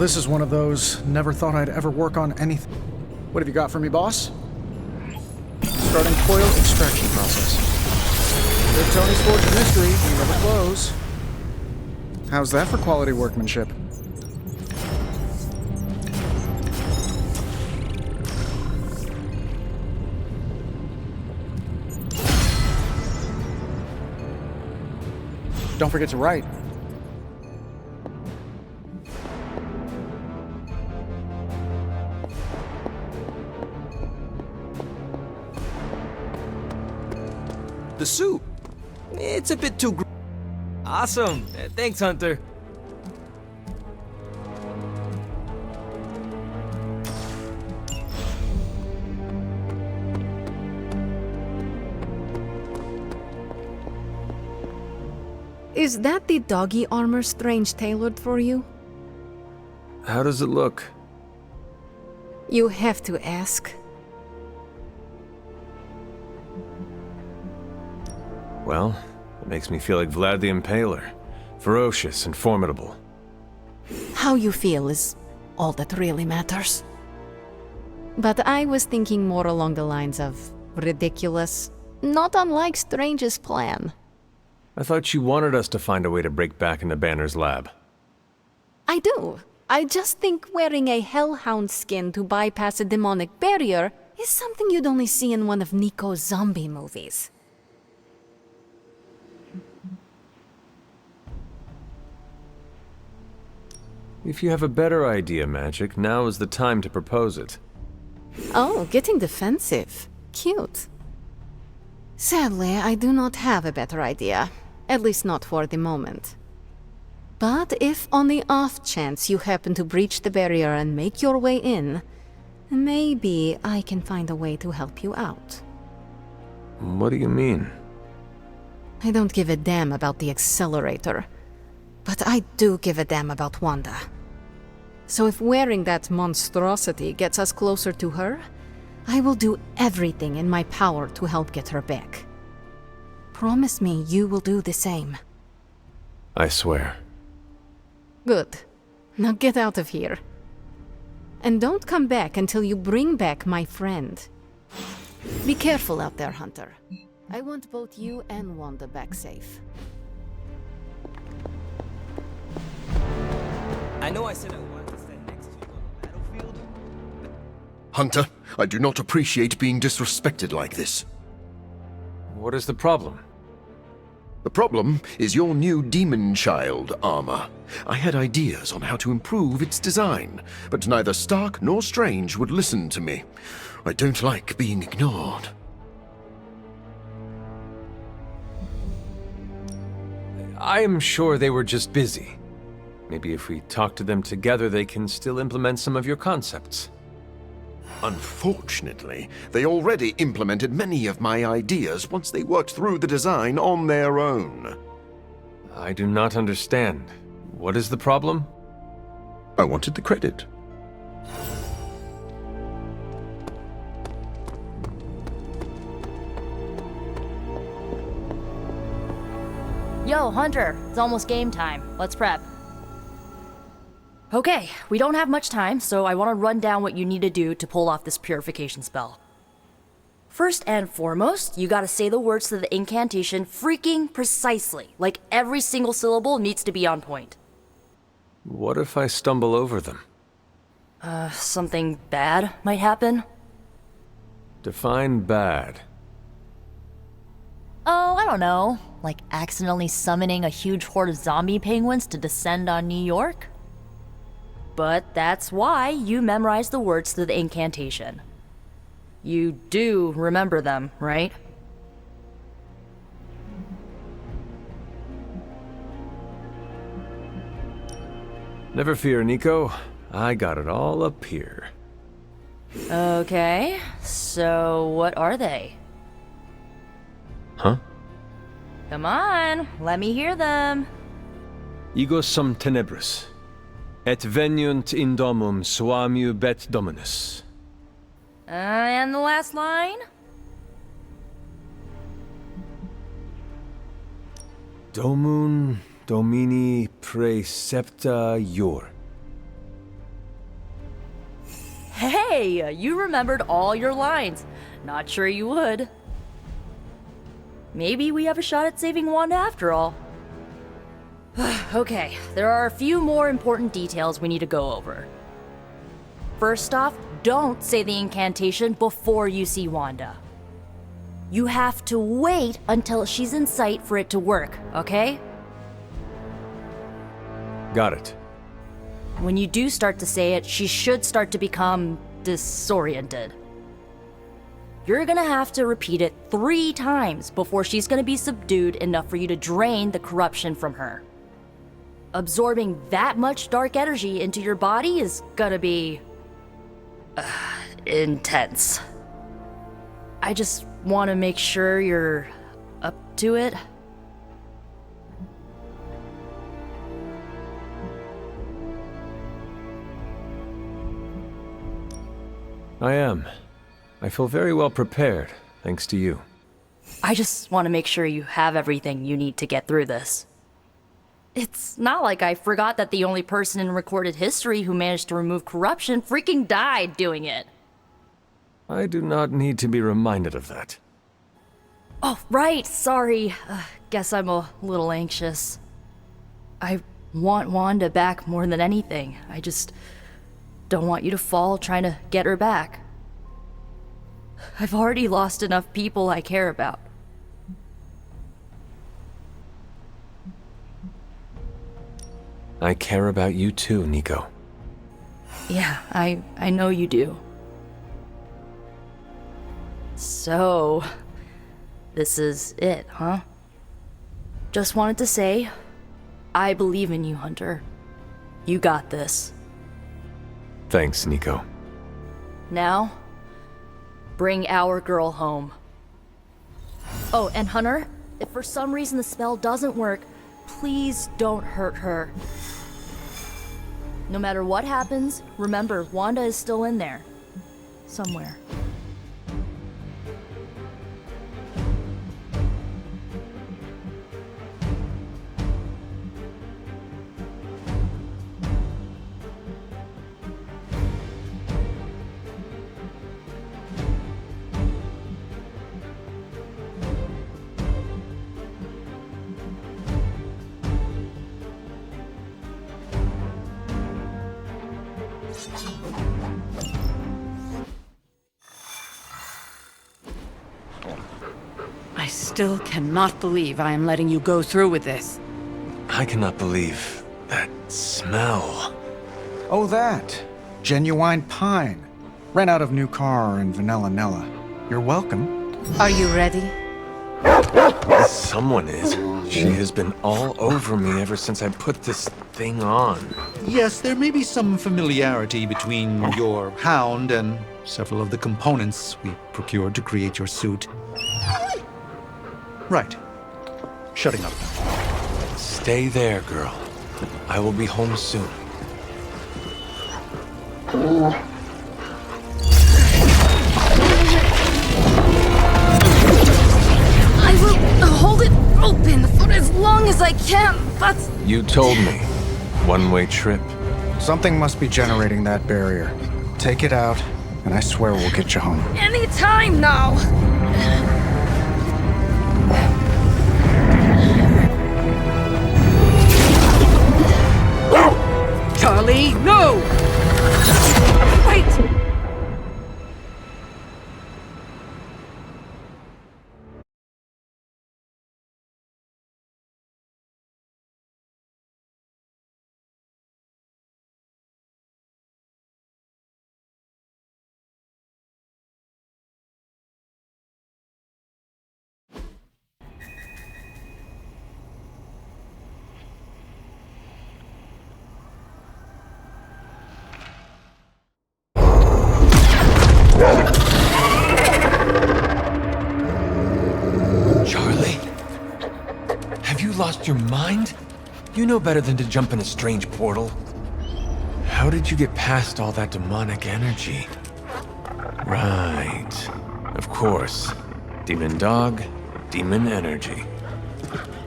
this is one of those never thought I'd ever work on anything. What have you got for me, boss? Starting coil extraction process. Big Tony's Forge of Mystery, we never close. How's that for quality workmanship? Don't forget to write. The suit. It's a bit too Awesome. Thanks, Hunter. Is that the doggy armor Strange tailored for you? How does it look? You have to ask. Well, it makes me feel like Vlad the Impaler. Ferocious and formidable. How you feel is all that really matters. But I was thinking more along the lines of ridiculous, not unlike Strange's plan. I thought you wanted us to find a way to break back into Banner's lab. I do. I just think wearing a hellhound skin to bypass a demonic barrier is something you'd only see in one of Nico's zombie movies. If you have a better idea, Magic, now is the time to propose it. Oh, getting defensive. Cute. Sadly, I do not have a better idea. At least not for the moment. But if on the off chance you happen to breach the barrier and make your way in, maybe I can find a way to help you out. What do you mean? I don't give a damn about the accelerator, but I do give a damn about Wanda. So if wearing that monstrosity gets us closer to her, I will do everything in my power to help get her back. Promise me you will do the same. I swear. Good. Now get out of here. And don't come back until you bring back my friend. Be careful out there, Hunter. I want both you and Wanda back safe. I know I said I wanted to stand next to you on the battlefield. Hunter, I do not appreciate being disrespected like this. What is the problem? The problem is your new Demon Child armor. I had ideas on how to improve its design, but neither Stark nor Strange would listen to me. I don't like being ignored. I am sure they were just busy. Maybe if we talk to them together, they can still implement some of your concepts. Unfortunately, they already implemented many of my ideas once they worked through the design on their own. I do not understand. What is the problem? I wanted the credit. Yo, Hunter, it's almost game time. Let's prep. Okay, we don't have much time, so I want to run down what you need to do to pull off this purification spell. First and foremost, you gotta say the words to the incantation freaking precisely. Like every single syllable needs to be on point. What if I stumble over them? Something bad might happen? Define bad. Oh, I don't know. Like accidentally summoning a huge horde of zombie penguins to descend on New York? But that's why you memorize the words to the incantation. You do remember them, right? Never fear, Nico. I got it all up here. Okay, so what are they? Huh? Come on, let me hear them. Ego sum tenebris, et veniunt in domum suamiu bet dominus. And the last line? Domun domini precepta iur. Hey, you remembered all your lines. Not sure you would. Maybe we have a shot at saving Wanda after all. Okay, there are a few more important details we need to go over. First off, don't say the incantation before you see Wanda. You have to wait until she's in sight for it to work, okay? Got it. When you do start to say it, she should start to become disoriented. You're gonna have to repeat it 3 times before she's gonna be subdued enough for you to drain the corruption from her. Absorbing that much dark energy into your body is gonna be intense. I just want to make sure you're up to it. I am. I feel very well prepared, thanks to you. I just want to make sure you have everything you need to get through this. It's not like I forgot that the only person in recorded history who managed to remove corruption freaking died doing it. I do not need to be reminded of that. Oh, right, sorry. Guess I'm a little anxious. I want Wanda back more than anything. I just don't want you to fall trying to get her back. I've already lost enough people I care about. I care about you too, Nico. Yeah, I know you do. So, this is it, huh? Just wanted to say, I believe in you, Hunter. You got this. Thanks, Nico. Now, bring our girl home. Oh, and Hunter, if for some reason the spell doesn't work, please don't hurt her. No matter what happens, remember, Wanda is still in there. Somewhere. I still cannot believe I am letting you go through with this. I cannot believe that smell. Oh, that. Genuine pine. Ran out of new car and Vanilla Nella. You're welcome. Are you ready? Someone is. She has been all over me ever since I put this thing on. Yes, there may be some familiarity between your hound and several of the components we procured to create your suit. Right. Shutting up. Stay there, girl. I will be home soon. I will hold it open for as long as I can, but... You told me. One-way trip. Something must be generating that barrier. Take it out, and I swear we'll get you home. Any time now! Charlie, no! Wait! Charlie? Have you lost your mind? You know better than to jump in a strange portal. How did you get past all that demonic energy? Right. Of course. Demon dog, demon energy.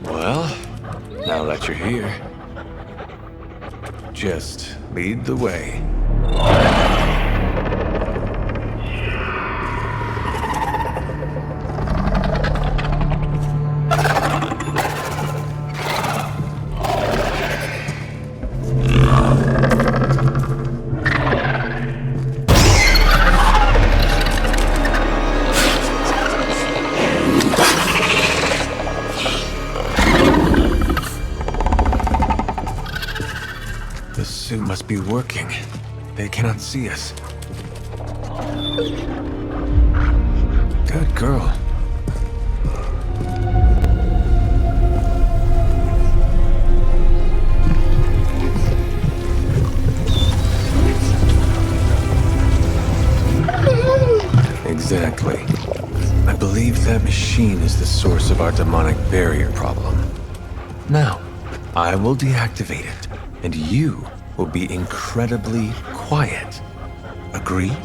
Well, now that you're here, just lead the way. must be working. They cannot see us. Good girl. Exactly. I believe that machine is the source of our demonic barrier problem. Now, I will deactivate it, and you will be incredibly quiet. Agreed?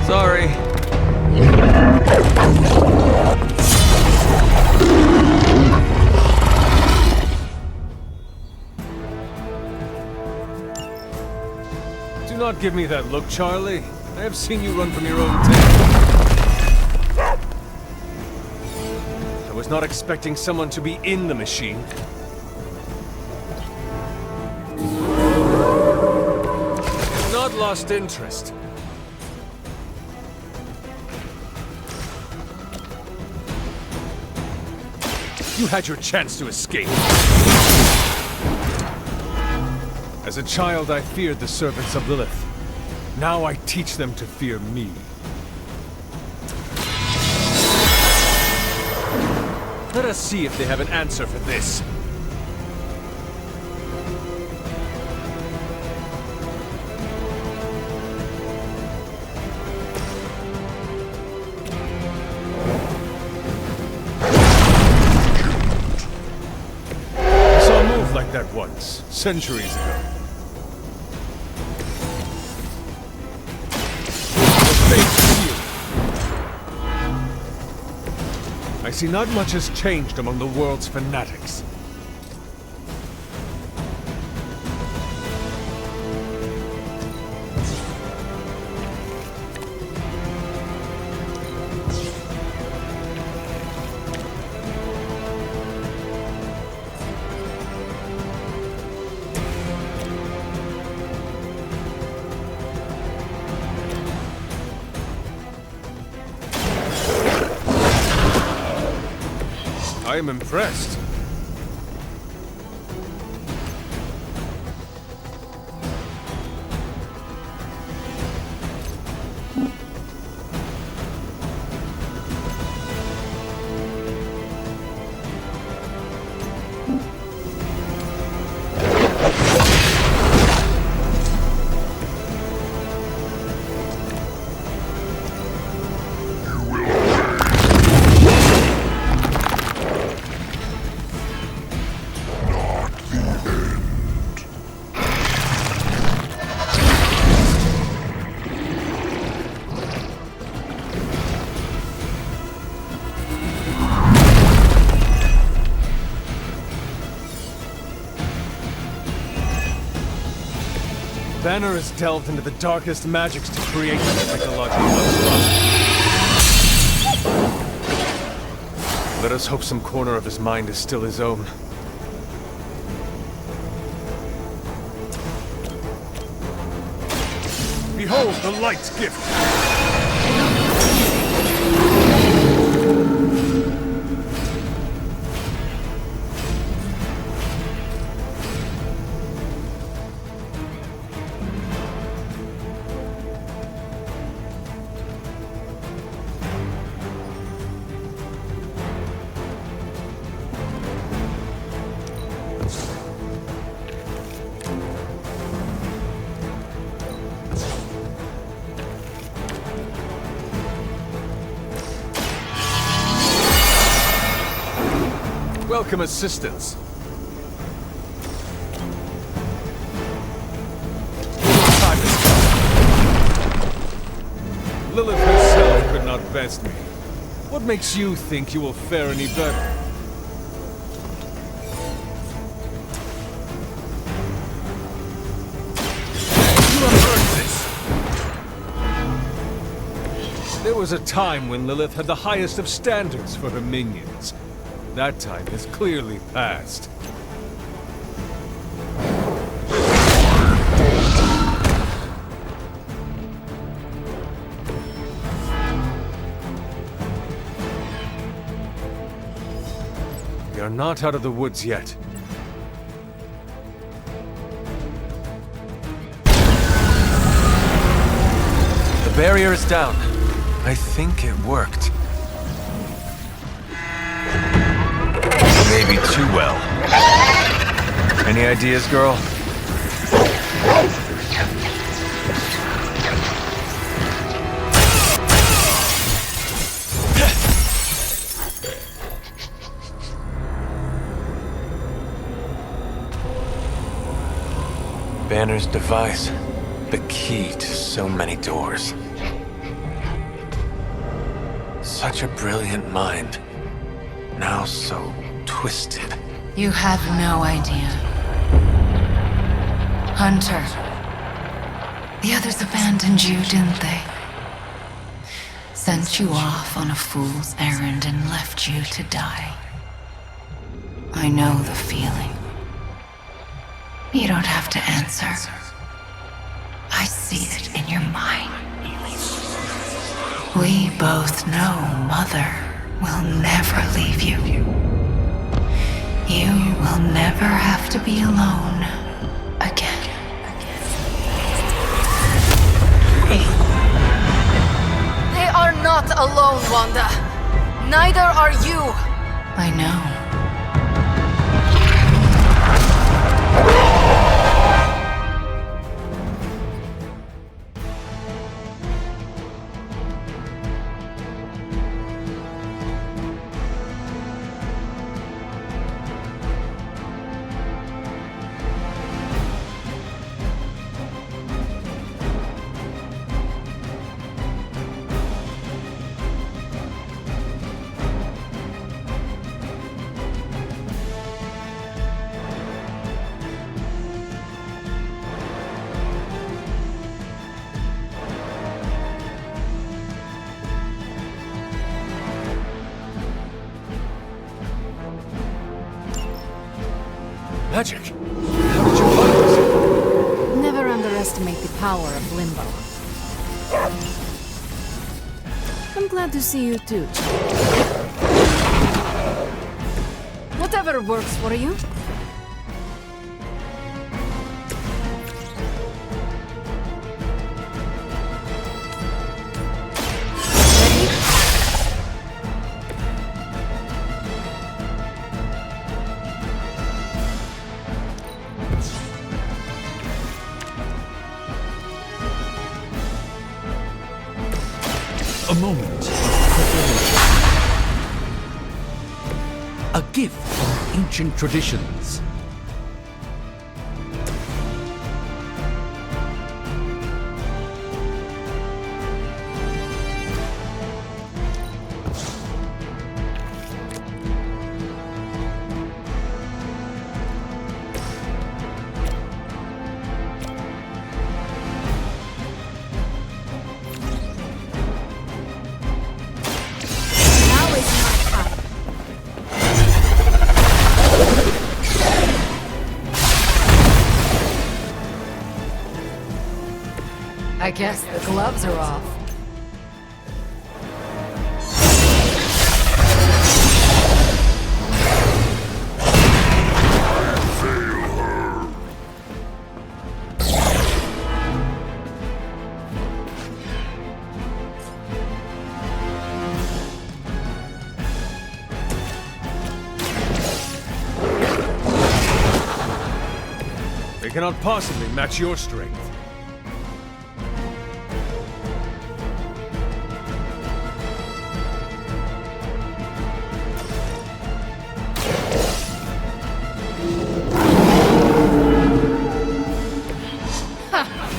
Sorry. Do not give me that look, Charlie. I have seen you run from your own tail. I was not expecting someone to be in the machine. I've not lost interest. You had your chance to escape. As a child, I feared the servants of Lilith. Now I teach them to fear me. Let us see if they have an answer for this. I saw a move like that once, centuries ago. I see not much has changed among the world's fanatics. I am impressed. Banner has delved into the darkest magics to create this technological monstrosity. Let us hope some corner of his mind is still his own. Behold the light's gift! Welcome assistance. Time is come. Lilith herself could not best me. What makes you think you will fare any better? There was a time when Lilith had the highest of standards for her minions. That time has clearly passed. We are not out of the woods yet. The barrier is down. I think it worked. Maybe too well. Any ideas, girl? Banner's device. The key to so many doors. Such a brilliant mind. Now so twisted. You have no idea. Hunter. The others abandoned you, didn't they? Sent you off on a fool's errand and left you to die. I know the feeling. You don't have to answer. I see it in your mind. We both know Mother will never leave you. You will never have to be alone again. They are not alone, Wanda. Neither are you. I know. Magic! How did you find this? Never underestimate the power of Limbo. I'm glad to see you too. Whatever works for you. A moment of preparation. A gift from ancient traditions. I guess the gloves are off. They cannot possibly match your strength.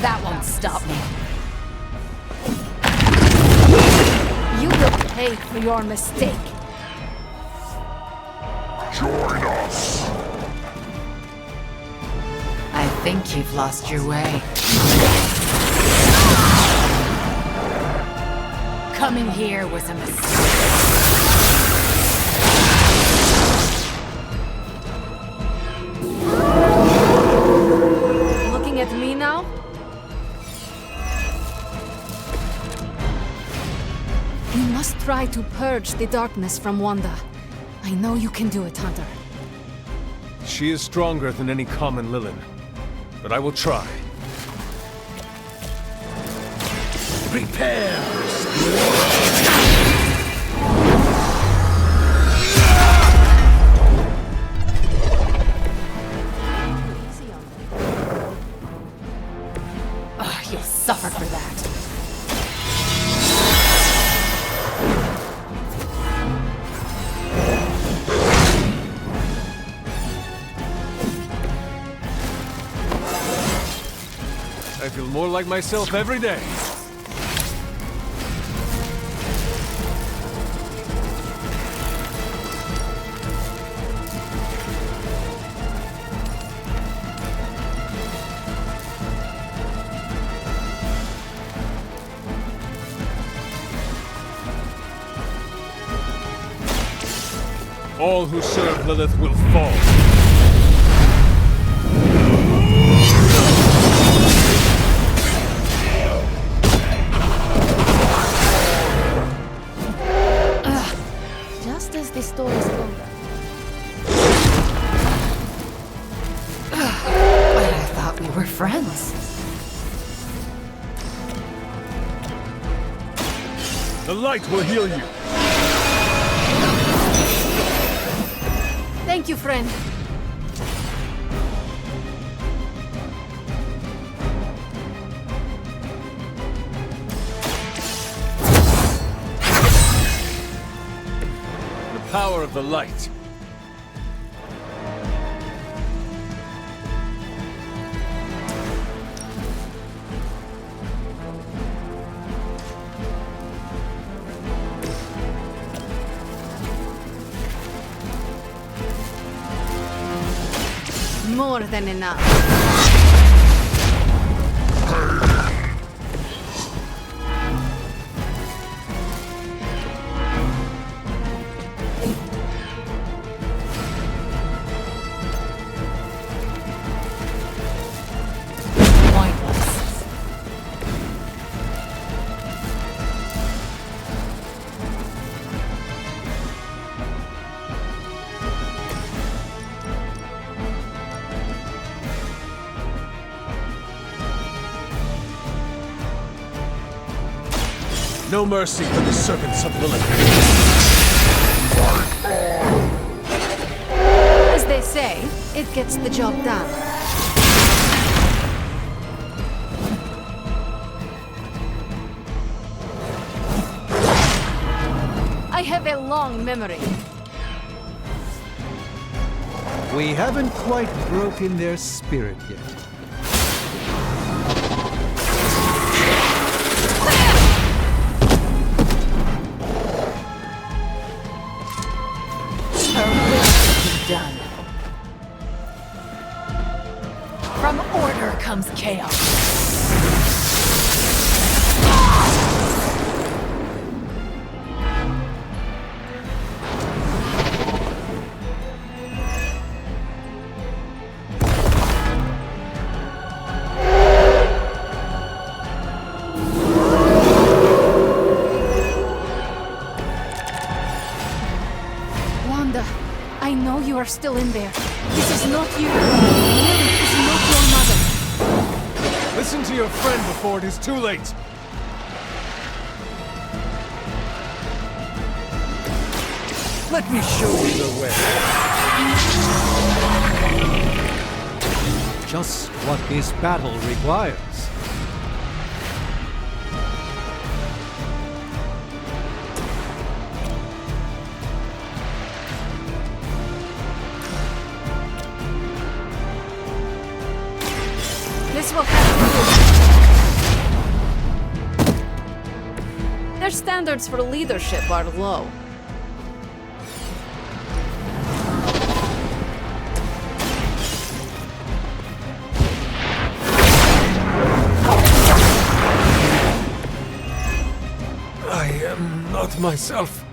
That won't stop me. your mistake. Join us. I think you've lost your way. Coming here was a mistake. Looking at me now? You must try to purge the darkness from Wanda. I know you can do it, Hunter. She is stronger than any common Lilin, but I will try. Ugh, you'll suffer for that. I feel more like myself every day. All who serve Lilith will fall. Just as the story's over. But I thought we were friends. The light will heal you. Thank you, friend. The power of the light. More than enough. Pointless. No mercy for the servants of Lilith. As they say, it gets the job done. I have a long memory. We haven't quite broken their spirit yet. Done. From order comes chaos. Wanda, I know you are still in there. This is not you. Lilith is not your mother. Listen to your friend before it is too late. Let me show you the way. Just what this battle requires. This will have to do. Their standards for leadership are low. I am not myself.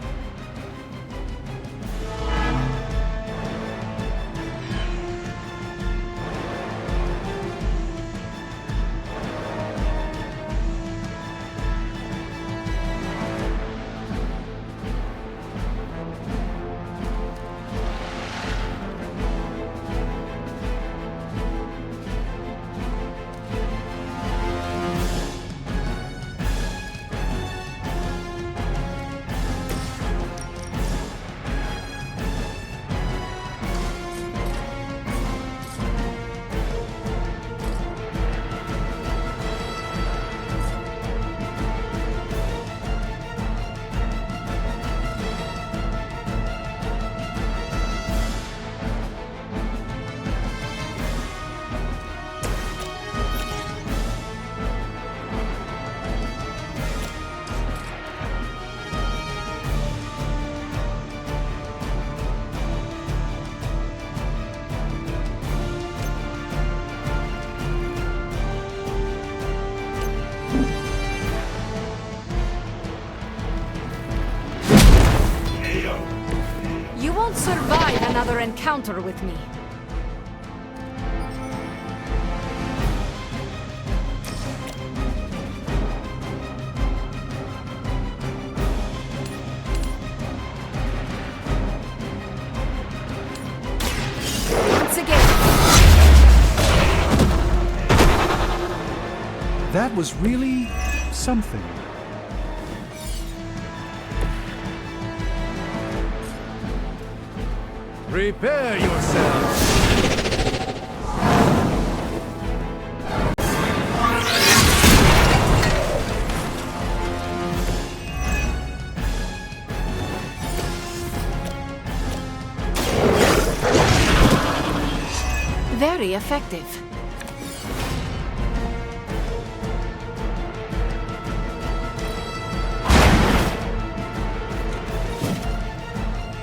You won't survive another encounter with me. Once again. That was really something. Prepare yourselves! Very effective.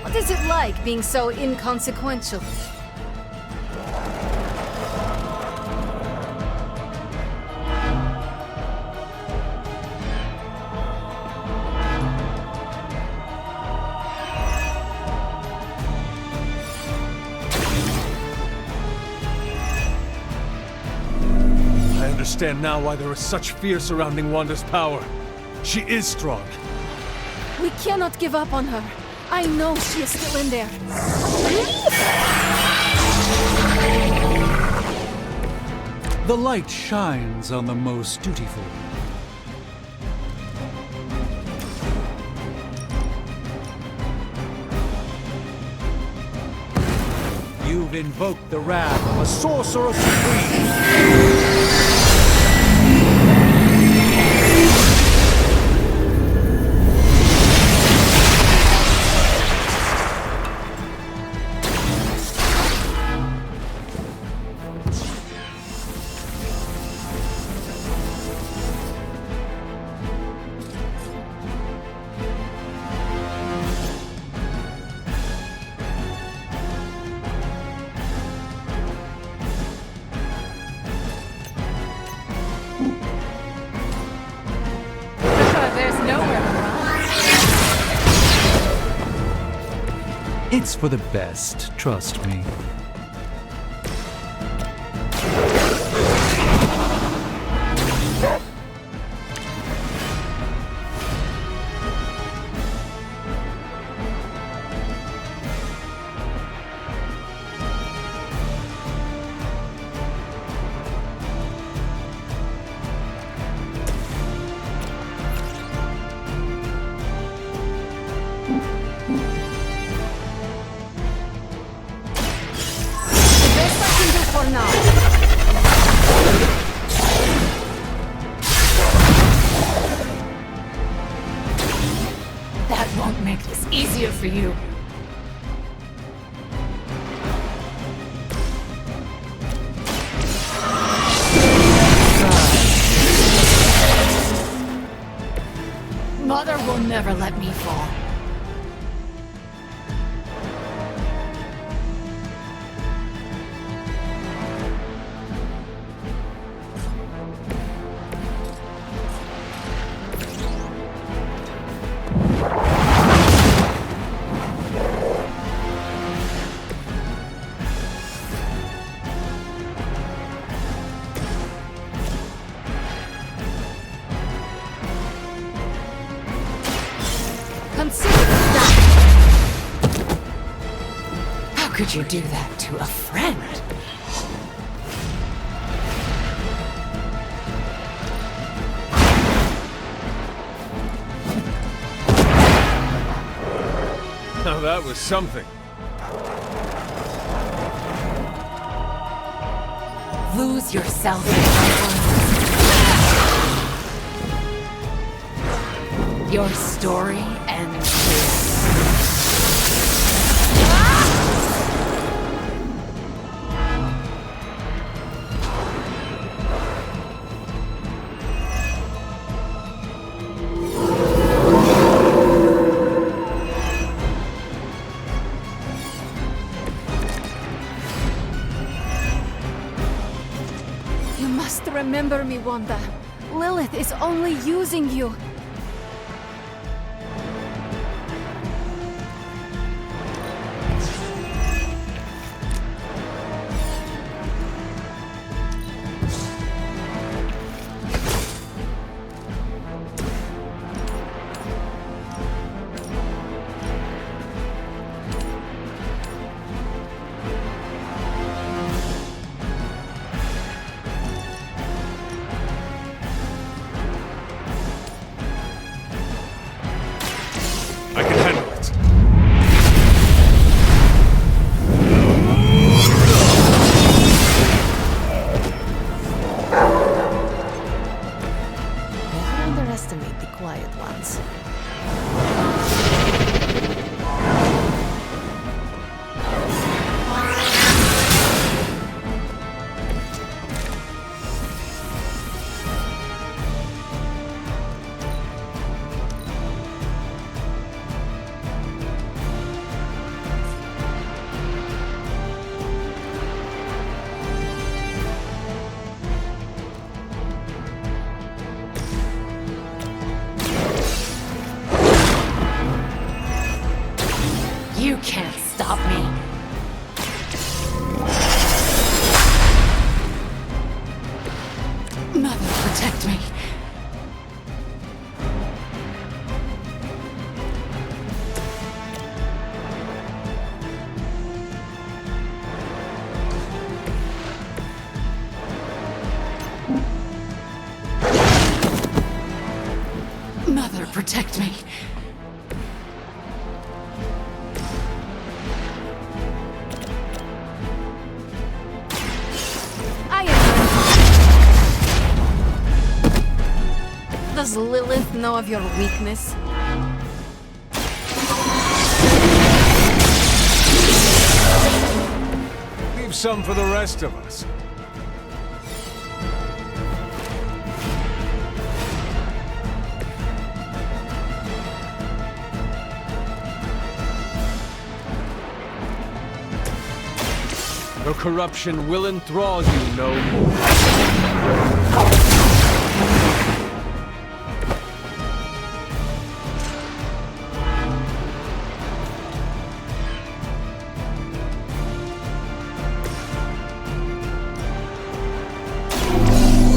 What is it like being so inconsequential? I understand now why there is such fear surrounding Wanda's power. She is strong. We cannot give up on her. I know she is still in there. The light shines on the most dutiful. You've invoked the wrath of a sorcerer supreme. There's nowhere to run. It's for the best, trust me. never let me fall. Consider that. How could you do that to a friend? Now that was something. Lose yourself in your story ends here. You must remember me, Wanda. Lilith is only using you. I can handle it. Never underestimate the quiet ones. You can't stop me. Mother, protect me. Mother, protect me. I am. Does Lilith know of your weakness? Leave some for the rest of us. Your corruption will enthrall you no more.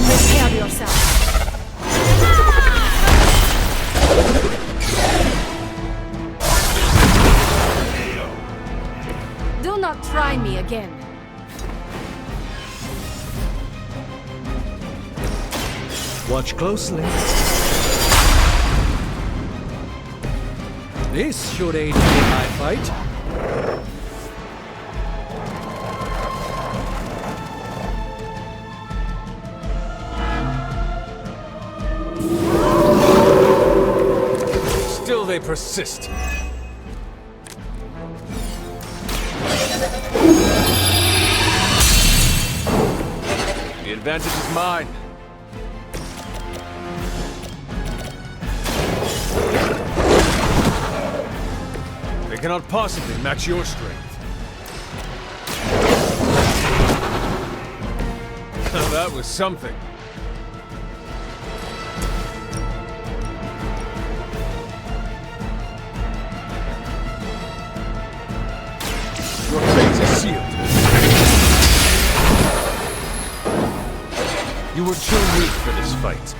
Prepare yourself. Do not try me again. Watch closely. This should aid me in my fight. Still they persist. The advantage is mine. cannot possibly match your strength. Now that was something. Your fate is sealed. You were too weak for this fight.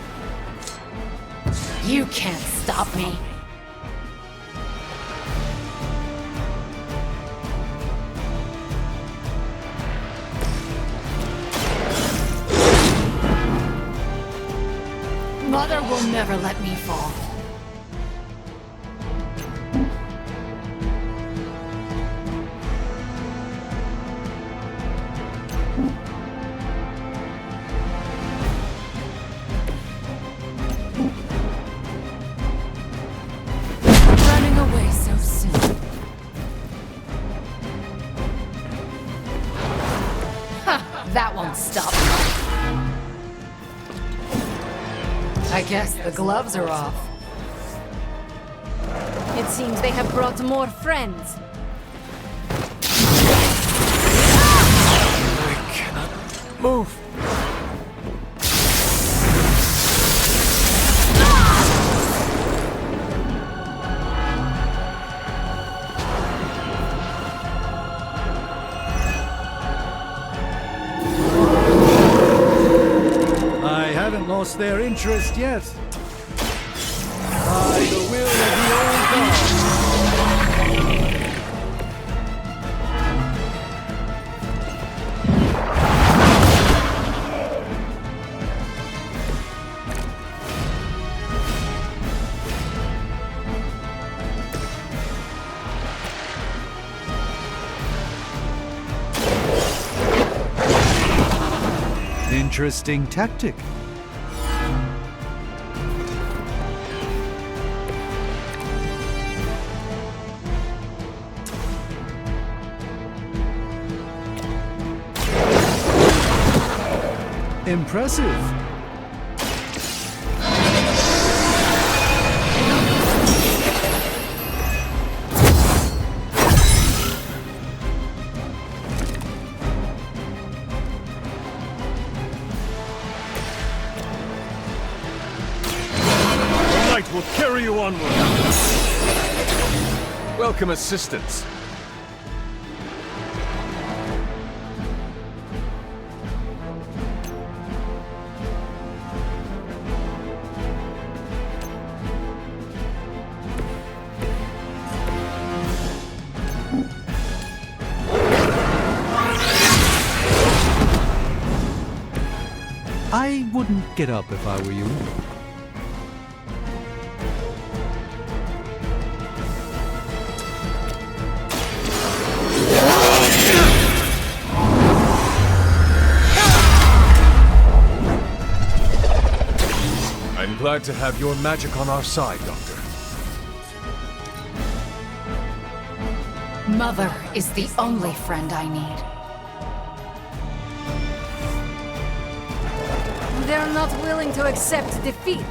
You can't stop me. Mother will never let me fall. Running away so soon. Ha! That won't stop me. I guess the gloves are off. It seems they have brought more friends. I cannot move. I haven't lost their interest yet. By the will of the old gods. Interesting tactic. Impressive. Will carry you onward. Welcome assistance. I wouldn't get up if I were you. I'm glad to have your magic on our side, Doctor. Mother is the only friend I need. They're not willing to accept defeat.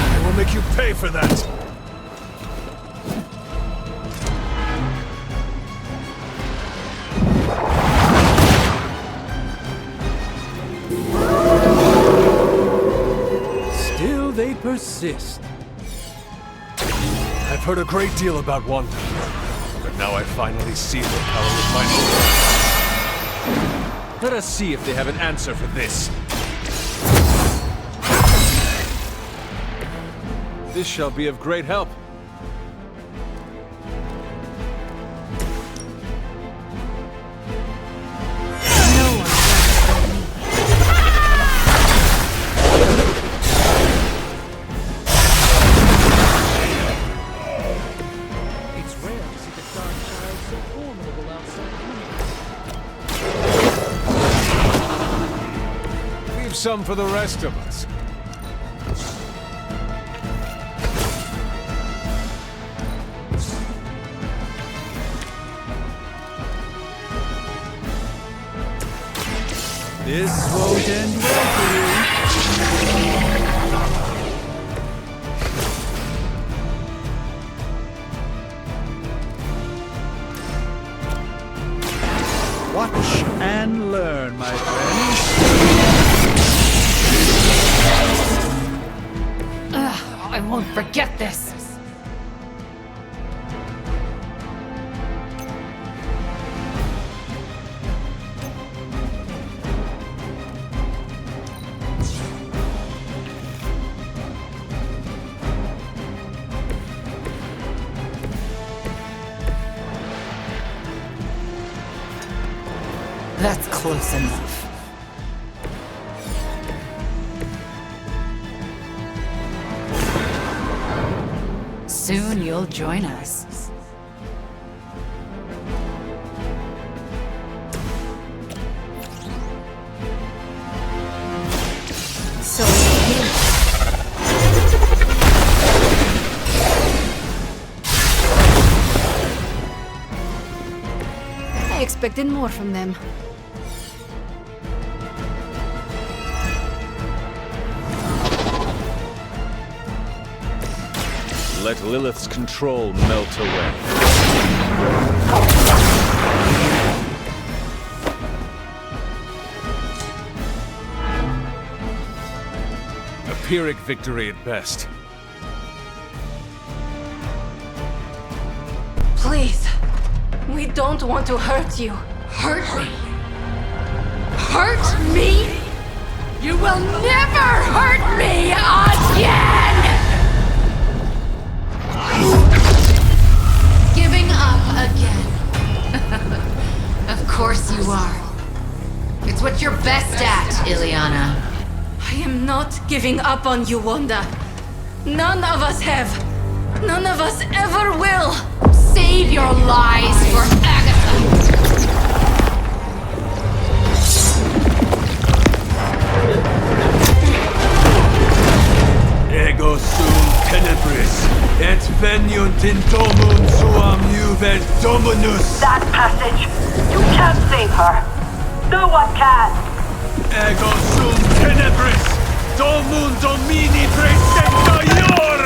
I will make you pay for that. They persist. I've heard a great deal about Wanda, but now I finally see their power with my own. Let us see if they have an answer for this. This shall be of great help. Some for the rest of us. This won't end well for you. Watch and learn, my friends. I won't forget this. That's close enough. Soon you'll join us. So, I expected more from them. Let Lilith's control melt away. A Pyrrhic victory at best. Please, we don't want to hurt you. Hurt me? Hurt me? You will never hurt me again! Giving up again. Of course you are. It's what you're best at, Ileana. I am not giving up on you, Wanda. None of us have. None of us ever will. Save your lies for Agatha. Ego sum tenebris, et veniunt in domum suam juvet dominus. That passage! You can't save her! No one can! Ego sum tenebris, domum domini praesenta ior!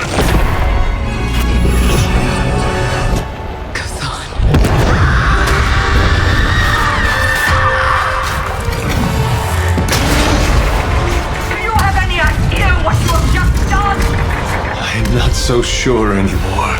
Do you have any idea what you have just done? I'm not so sure anymore.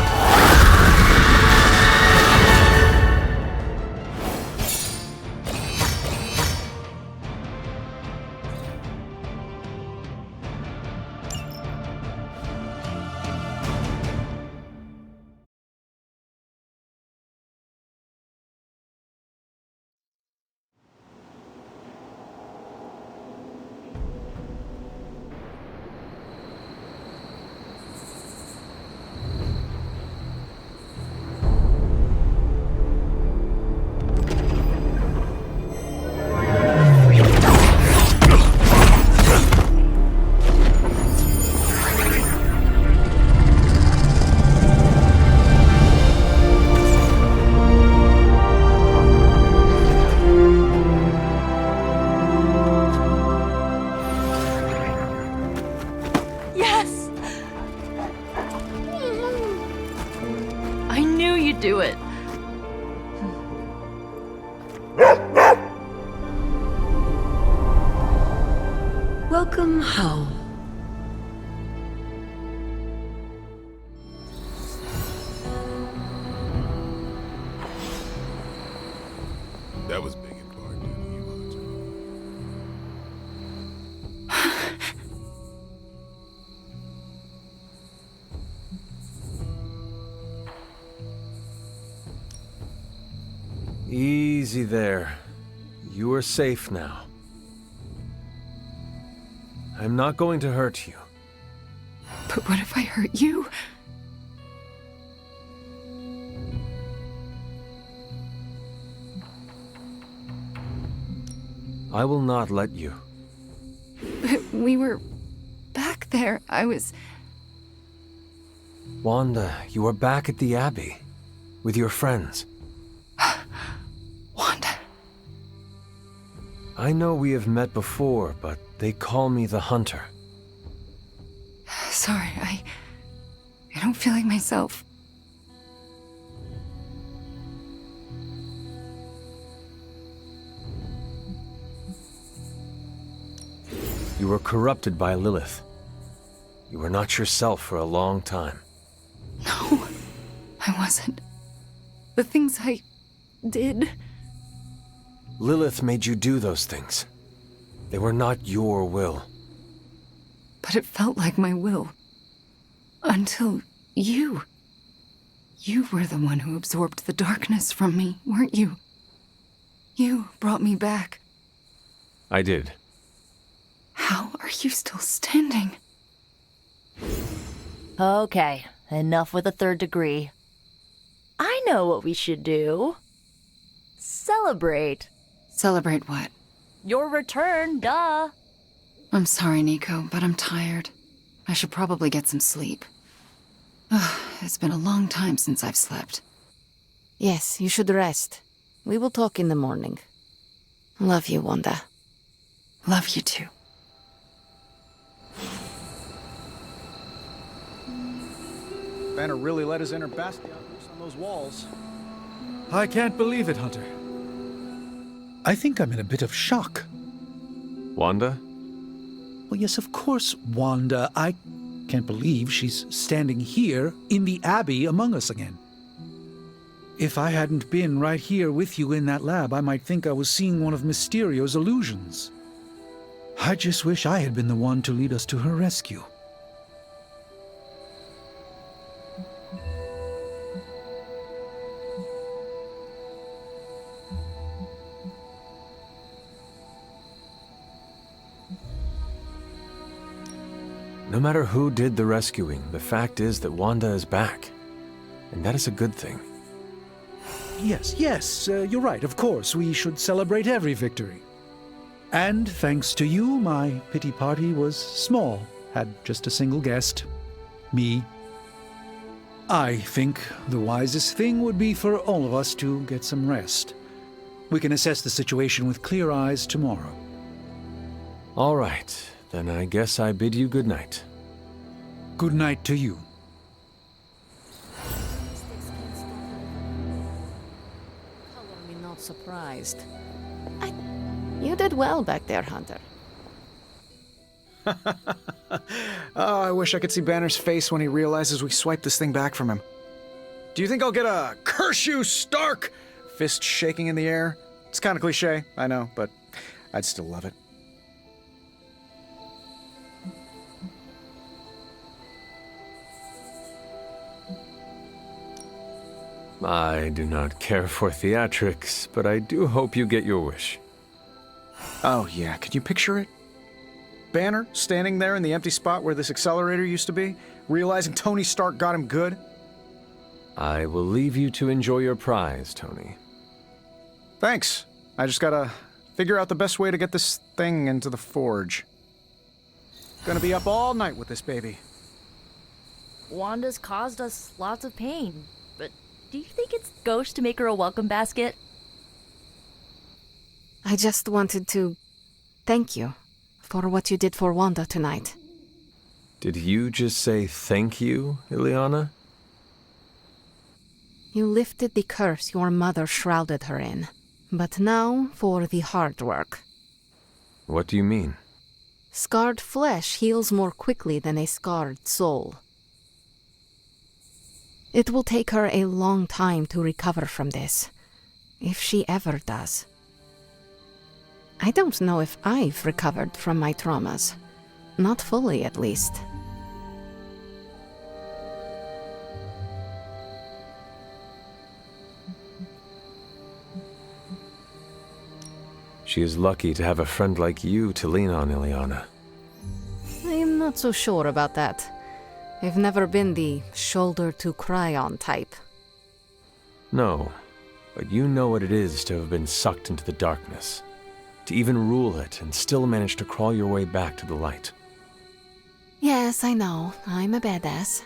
Yes! I knew you'd do it. Welcome home. That was big and hard, dude. You will too. Easy there. You are safe now. I'm not going to hurt you. But what if I hurt you? I will not let you. But we were back there. I was... Wanda, you are back at the Abbey. With your friends. Wanda. I know we have met before, but they call me the Hunter. Sorry, I don't feel like myself. You were corrupted by Lilith. You were not yourself for a long time. No, I wasn't. The things I did... Lilith made you do those things. They were not your will. But it felt like my will. Until you. You were the one who absorbed the darkness from me, weren't you? You brought me back. I did. How are you still standing? Okay, enough with the third degree. I know what we should do. Celebrate. Celebrate what? Your return, duh. I'm sorry, Nico, but I'm tired. I should probably get some sleep. Ugh, it's been a long time since I've slept. Yes, you should rest. We will talk in the morning. Love you, Wanda. Love you too. Banner really let his inner Bastion loose on those walls. I can't believe it, Hunter. I think I'm in a bit of shock. Wanda? Well, yes, of course, Wanda. I can't believe she's standing here in the Abbey among us again. If I hadn't been right here with you in that lab, I might think I was seeing one of Mysterio's illusions. I just wish I had been the one to lead us to her rescue. No matter who did the rescuing, the fact is that Wanda is back. And that is a good thing. Yes, you're right. Of course, we should celebrate every victory. And thanks to you, my pity party was small. Had just a single guest. Me. I think the wisest thing would be for all of us to get some rest. We can assess the situation with clear eyes tomorrow. All right, then I guess I bid you good night. Good night to you. Color me not surprised. You did well back there, Hunter. Oh, I wish I could see Banner's face when he realizes we swiped this thing back from him. Do you think I'll get a "Curse you, Stark!" fist shaking in the air? It's kind of cliche, I know, but I'd still love it. I do not care for theatrics, but I do hope you get your wish. Oh yeah, can you picture it? Banner standing there in the empty spot where this accelerator used to be, realizing Tony Stark got him good. I will leave you to enjoy your prize, Tony. Thanks. I just gotta figure out the best way to get this thing into the forge. Gonna be up all night with this baby. Wanda's caused us lots of pain, but do you think it's gauche to make her a welcome basket? I just wanted to thank you for what you did for Wanda tonight. Did you just say thank you, Illyana? You lifted the curse your mother shrouded her in. But now for the hard work. What do you mean? Scarred flesh heals more quickly than a scarred soul. It will take her a long time to recover from this, if she ever does. I don't know if I've recovered from my traumas. Not fully, at least. She is lucky to have a friend like you to lean on, Illyana. I'm not so sure about that. I've never been the shoulder-to-cry-on type. No, but you know what it is to have been sucked into the darkness. To even rule it and still manage to crawl your way back to the light. Yes, I know. I'm a badass.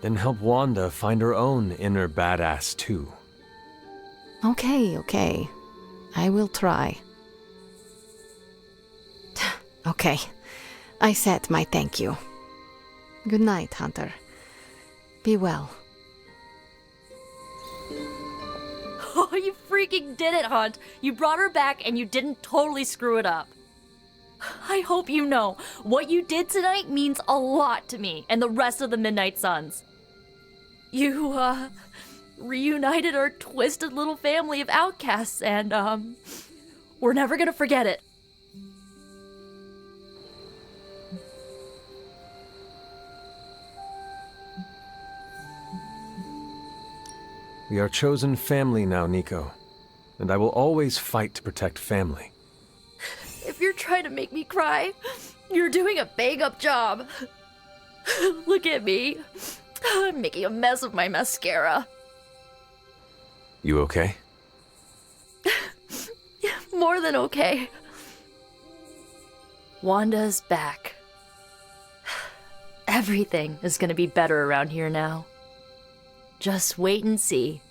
Then help Wanda find her own inner badass too. Okay. I will try. Okay. I said my thank you. Good night, Hunter. Be well. Oh, you freaking did it, Hunt! You brought her back and you didn't totally screw it up. I hope you know, what you did tonight means a lot to me and the rest of the Midnight Suns. You, reunited our twisted little family of outcasts and, we're never gonna forget it. We are chosen family now, Nico. And I will always fight to protect family. If you're trying to make me cry, you're doing a bang-up job. Look at me. I'm making a mess of my mascara. You okay? More than okay. Wanda's back. Everything is gonna be better around here now. Just wait and see.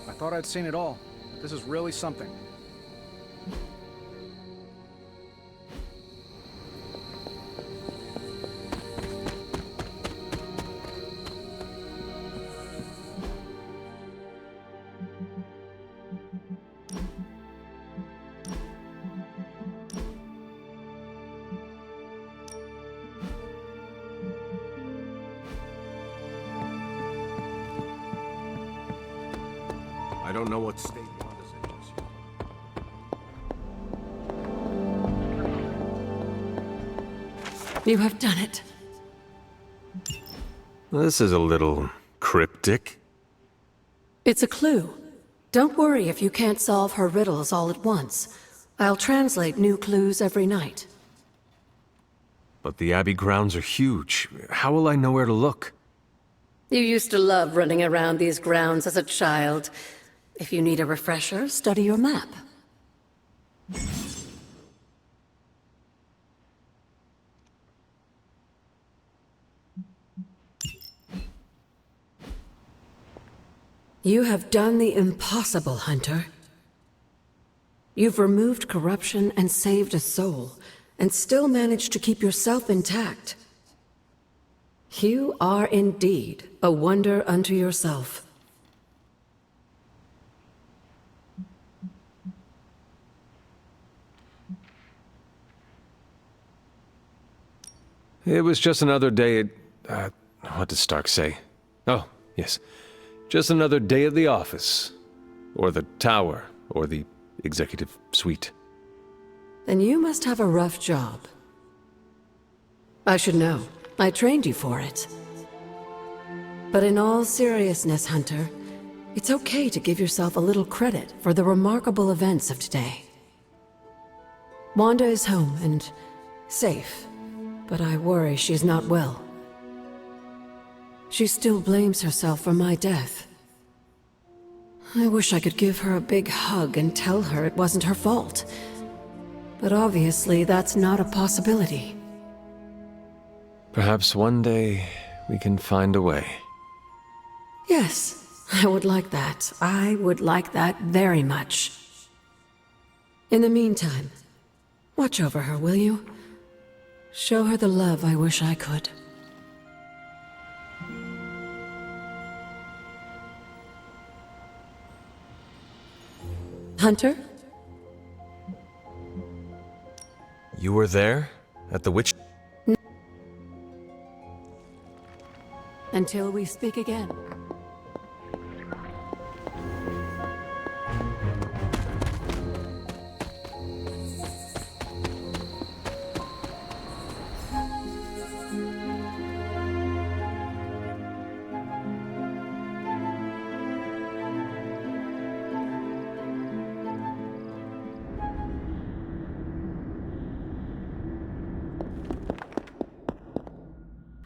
I thought I'd seen it all. This is really something. I don't know what state Wanda's in. You have done it. This is a little cryptic. It's a clue. Don't worry if you can't solve her riddles all at once. I'll translate new clues every night. But the Abbey grounds are huge. How will I know where to look? You used to love running around these grounds as a child. If you need a refresher, study your map. You have done the impossible, Hunter. You've removed corruption and saved a soul, and still managed to keep yourself intact. You are indeed a wonder unto yourself. It was just another day at... what did Stark say? Oh, yes. Just another day at the office. Or the tower. Or the executive suite. Then you must have a rough job. I should know. I trained you for it. But in all seriousness, Hunter, it's okay to give yourself a little credit for the remarkable events of today. Wanda is home and safe. But I worry she's not well. She still blames herself for my death. I wish I could give her a big hug and tell her it wasn't her fault. But obviously that's not a possibility. Perhaps one day we can find a way. Yes, I would like that. I would like that very much. In the meantime, watch over her, will you? Show her the love I wish I could. Hunter? You were there? At the witch... Until we speak again.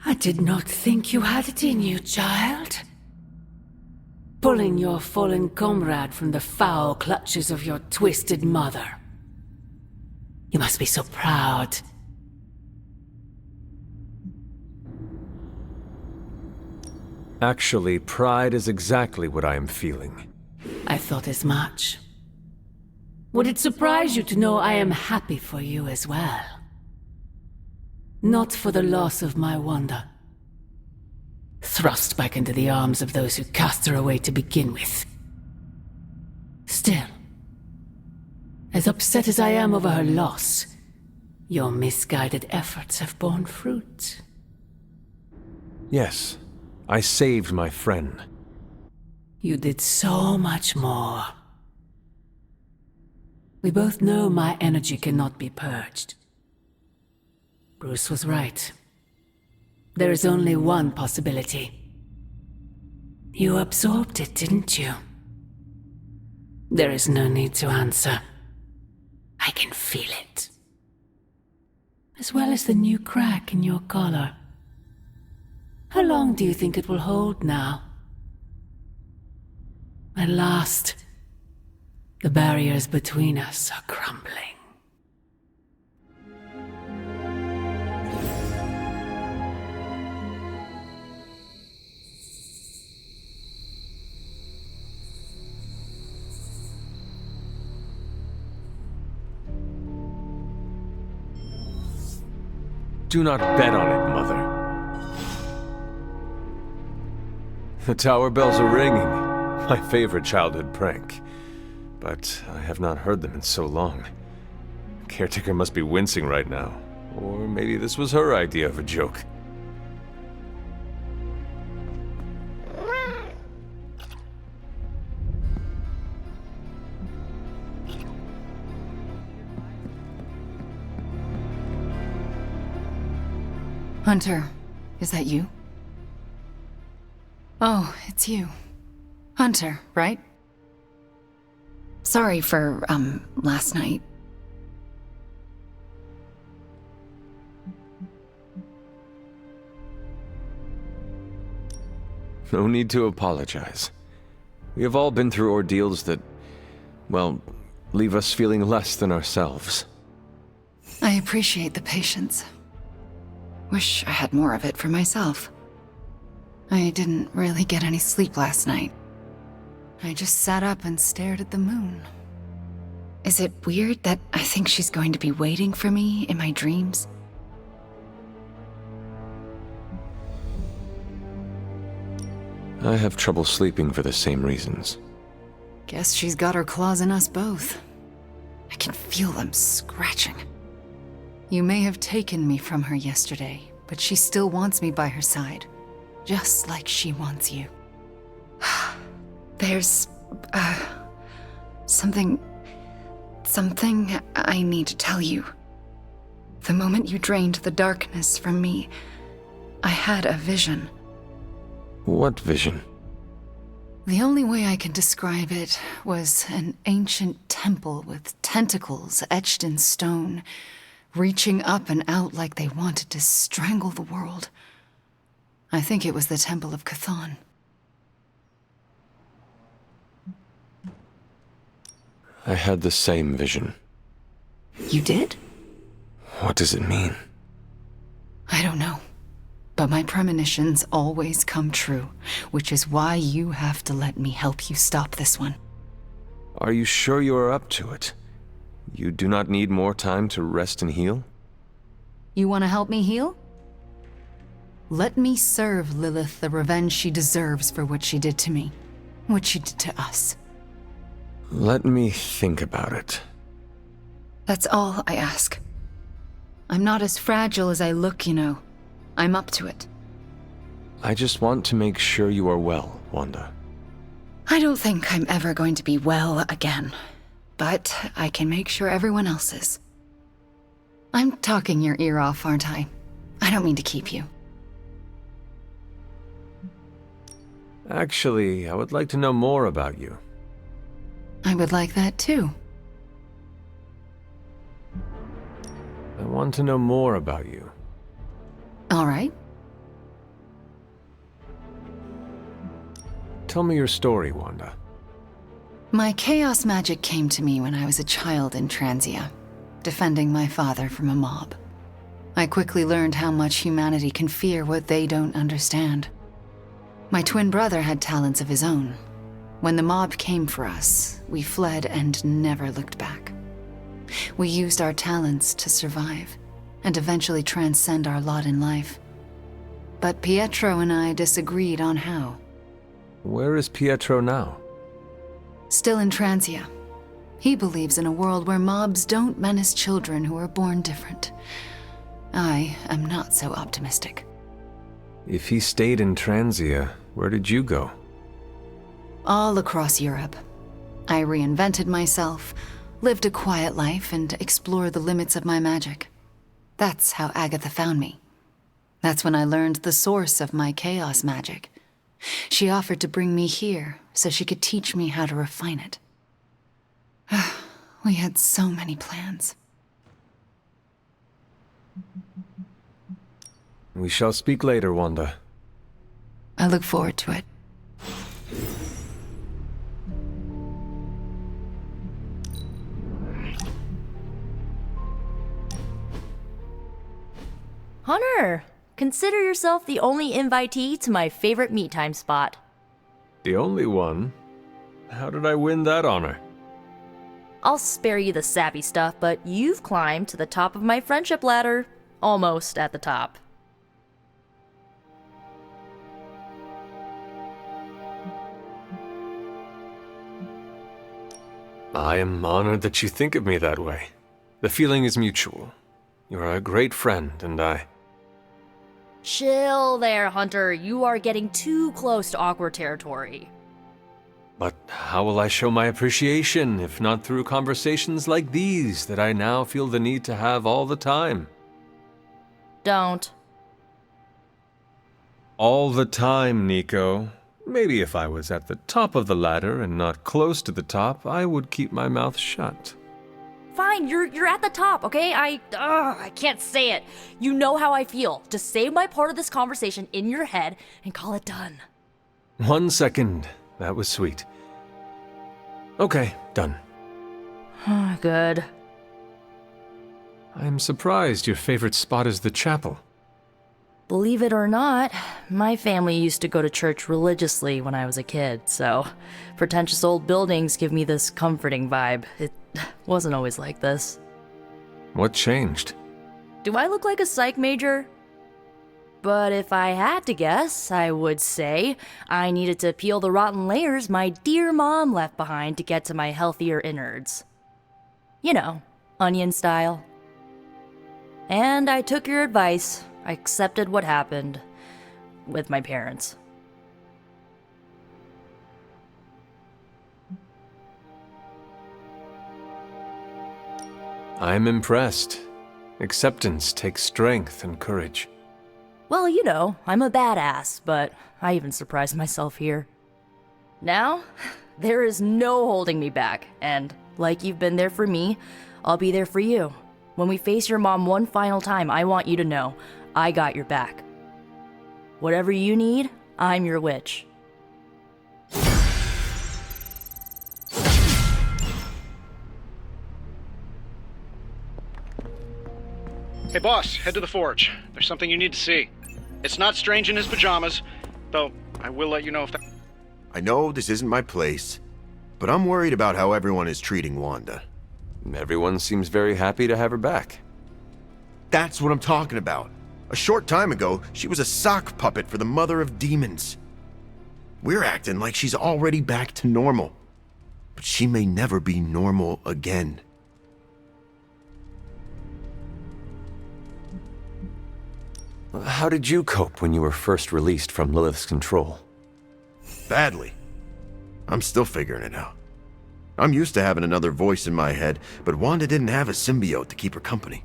I did not think you had it in you, child. Pulling your fallen comrade from the foul clutches of your twisted mother. You must be so proud. Actually, pride is exactly what I am feeling. I thought as much. Would it surprise you to know I am happy for you as well? Not for the loss of my Wanda. Thrust back into the arms of those who cast her away to begin with. Still, as upset as I am over her loss, your misguided efforts have borne fruit. Yes, I saved my friend. You did so much more. We both know my energy cannot be purged. Bruce was right. There is only one possibility. You absorbed it, didn't you? There is no need to answer. I can feel it. As well as the new crack in your collar. How long do you think it will hold now? At last, the barriers between us are crumbling. Do not bet on it, Mother. The tower bells are ringing. My favorite childhood prank. But I have not heard them in so long. Caretaker must be wincing right now. Or maybe this was her idea of a joke. Hunter, is that you? Oh, it's you. Hunter, right? Sorry for, last night. No need to apologize. We have all been through ordeals that, well, leave us feeling less than ourselves. I appreciate the patience. Wish I had more of it for myself. I didn't really get any sleep last night. I just sat up and stared at the moon. Is it weird that I think she's going to be waiting for me in my dreams? I have trouble sleeping for the same reasons. Guess she's got her claws in us both. I can feel them scratching. You may have taken me from her yesterday, but she still wants me by her side. Just like she wants you. There's, something I need to tell you. The moment you drained the darkness from me, I had a vision. What vision? The only way I can describe it was an ancient temple with tentacles etched in stone, reaching up and out like they wanted to strangle the world. I think it was the Temple of Chthon. I had the same vision. You did? What does it mean? I don't know. But my premonitions always come true, which is why you have to let me help you stop this one. Are you sure you are up to it? You do not need more time to rest and heal? You want to help me heal? Let me serve Lilith the revenge she deserves for what she did to me. What she did to us. Let me think about it. That's all I ask. I'm not as fragile as I look, you know. I'm up to it. I just want to make sure you are well, Wanda. I don't think I'm ever going to be well again. But I can make sure everyone else is. I'm talking your ear off, aren't I? I don't mean to keep you. Actually, I would like to know more about you. I would like that too. I want to know more about you. All right. Tell me your story, Wanda. My chaos magic came to me when I was a child in Transia, defending my father from a mob. I quickly learned how much humanity can fear what they don't understand. My twin brother had talents of his own, When the mob came for us, we fled and never looked back. We used our talents to survive and eventually transcend our lot in life. But Pietro and I disagreed on how. Where is Pietro now? Still in Transia. He believes in a world where mobs don't menace children who are born different. I am not so optimistic. If he stayed in Transia, where did you go? All across Europe. I reinvented myself, lived a quiet life, and explored the limits of my magic. That's how Agatha found me. That's when I learned the source of my chaos magic. She offered to bring me here so she could teach me how to refine it. We had so many plans. We shall speak later, Wanda. I look forward to it. Hunter, consider yourself the only invitee to my favorite meet time spot. The only one? How did I win that honor? I'll spare you the sappy stuff, but you've climbed to the top of my friendship ladder. Almost at the top. I am honored that you think of me that way. The feeling is mutual. You are a great friend, and I... Chill there, Hunter. You are getting too close to awkward territory. But how will I show my appreciation if not through conversations like these that I now feel the need to have all the time? Don't. All the time, Nico. Maybe if I was at the top of the ladder and not close to the top, I would keep my mouth shut. Fine, you're at the top, okay? I can't say it. You know how I feel. Just save my part of this conversation in your head and call it done. 1 second. That was sweet. Okay, done. Good. I'm surprised your favorite spot is the chapel. Believe it or not, my family used to go to church religiously when I was a kid, so pretentious old buildings give me this comforting vibe. It wasn't always like this. What changed? Do I look like a psych major? But if I had to guess, I would say I needed to peel the rotten layers my dear mom left behind to get to my healthier innards. You know, onion style. And I took your advice. I accepted what happened with my parents. I'm impressed. Acceptance takes strength and courage. Well, you know, I'm a badass, but I even surprised myself here. Now, there is no holding me back, and like you've been there for me, I'll be there for you. When we face your mom one final time, I want you to know I got your back. Whatever you need, I'm your witch. Hey boss, head to the forge. There's something you need to see. It's not Strange in his pajamas, though I will let you know if that... I know this isn't my place, but I'm worried about how everyone is treating Wanda. Everyone seems very happy to have her back. That's what I'm talking about. A short time ago, she was a sock puppet for the Mother of Demons. We're acting like she's already back to normal. But she may never be normal again. How did you cope when you were first released from Lilith's control? Badly. I'm still figuring it out. I'm used to having another voice in my head, but Wanda didn't have a symbiote to keep her company.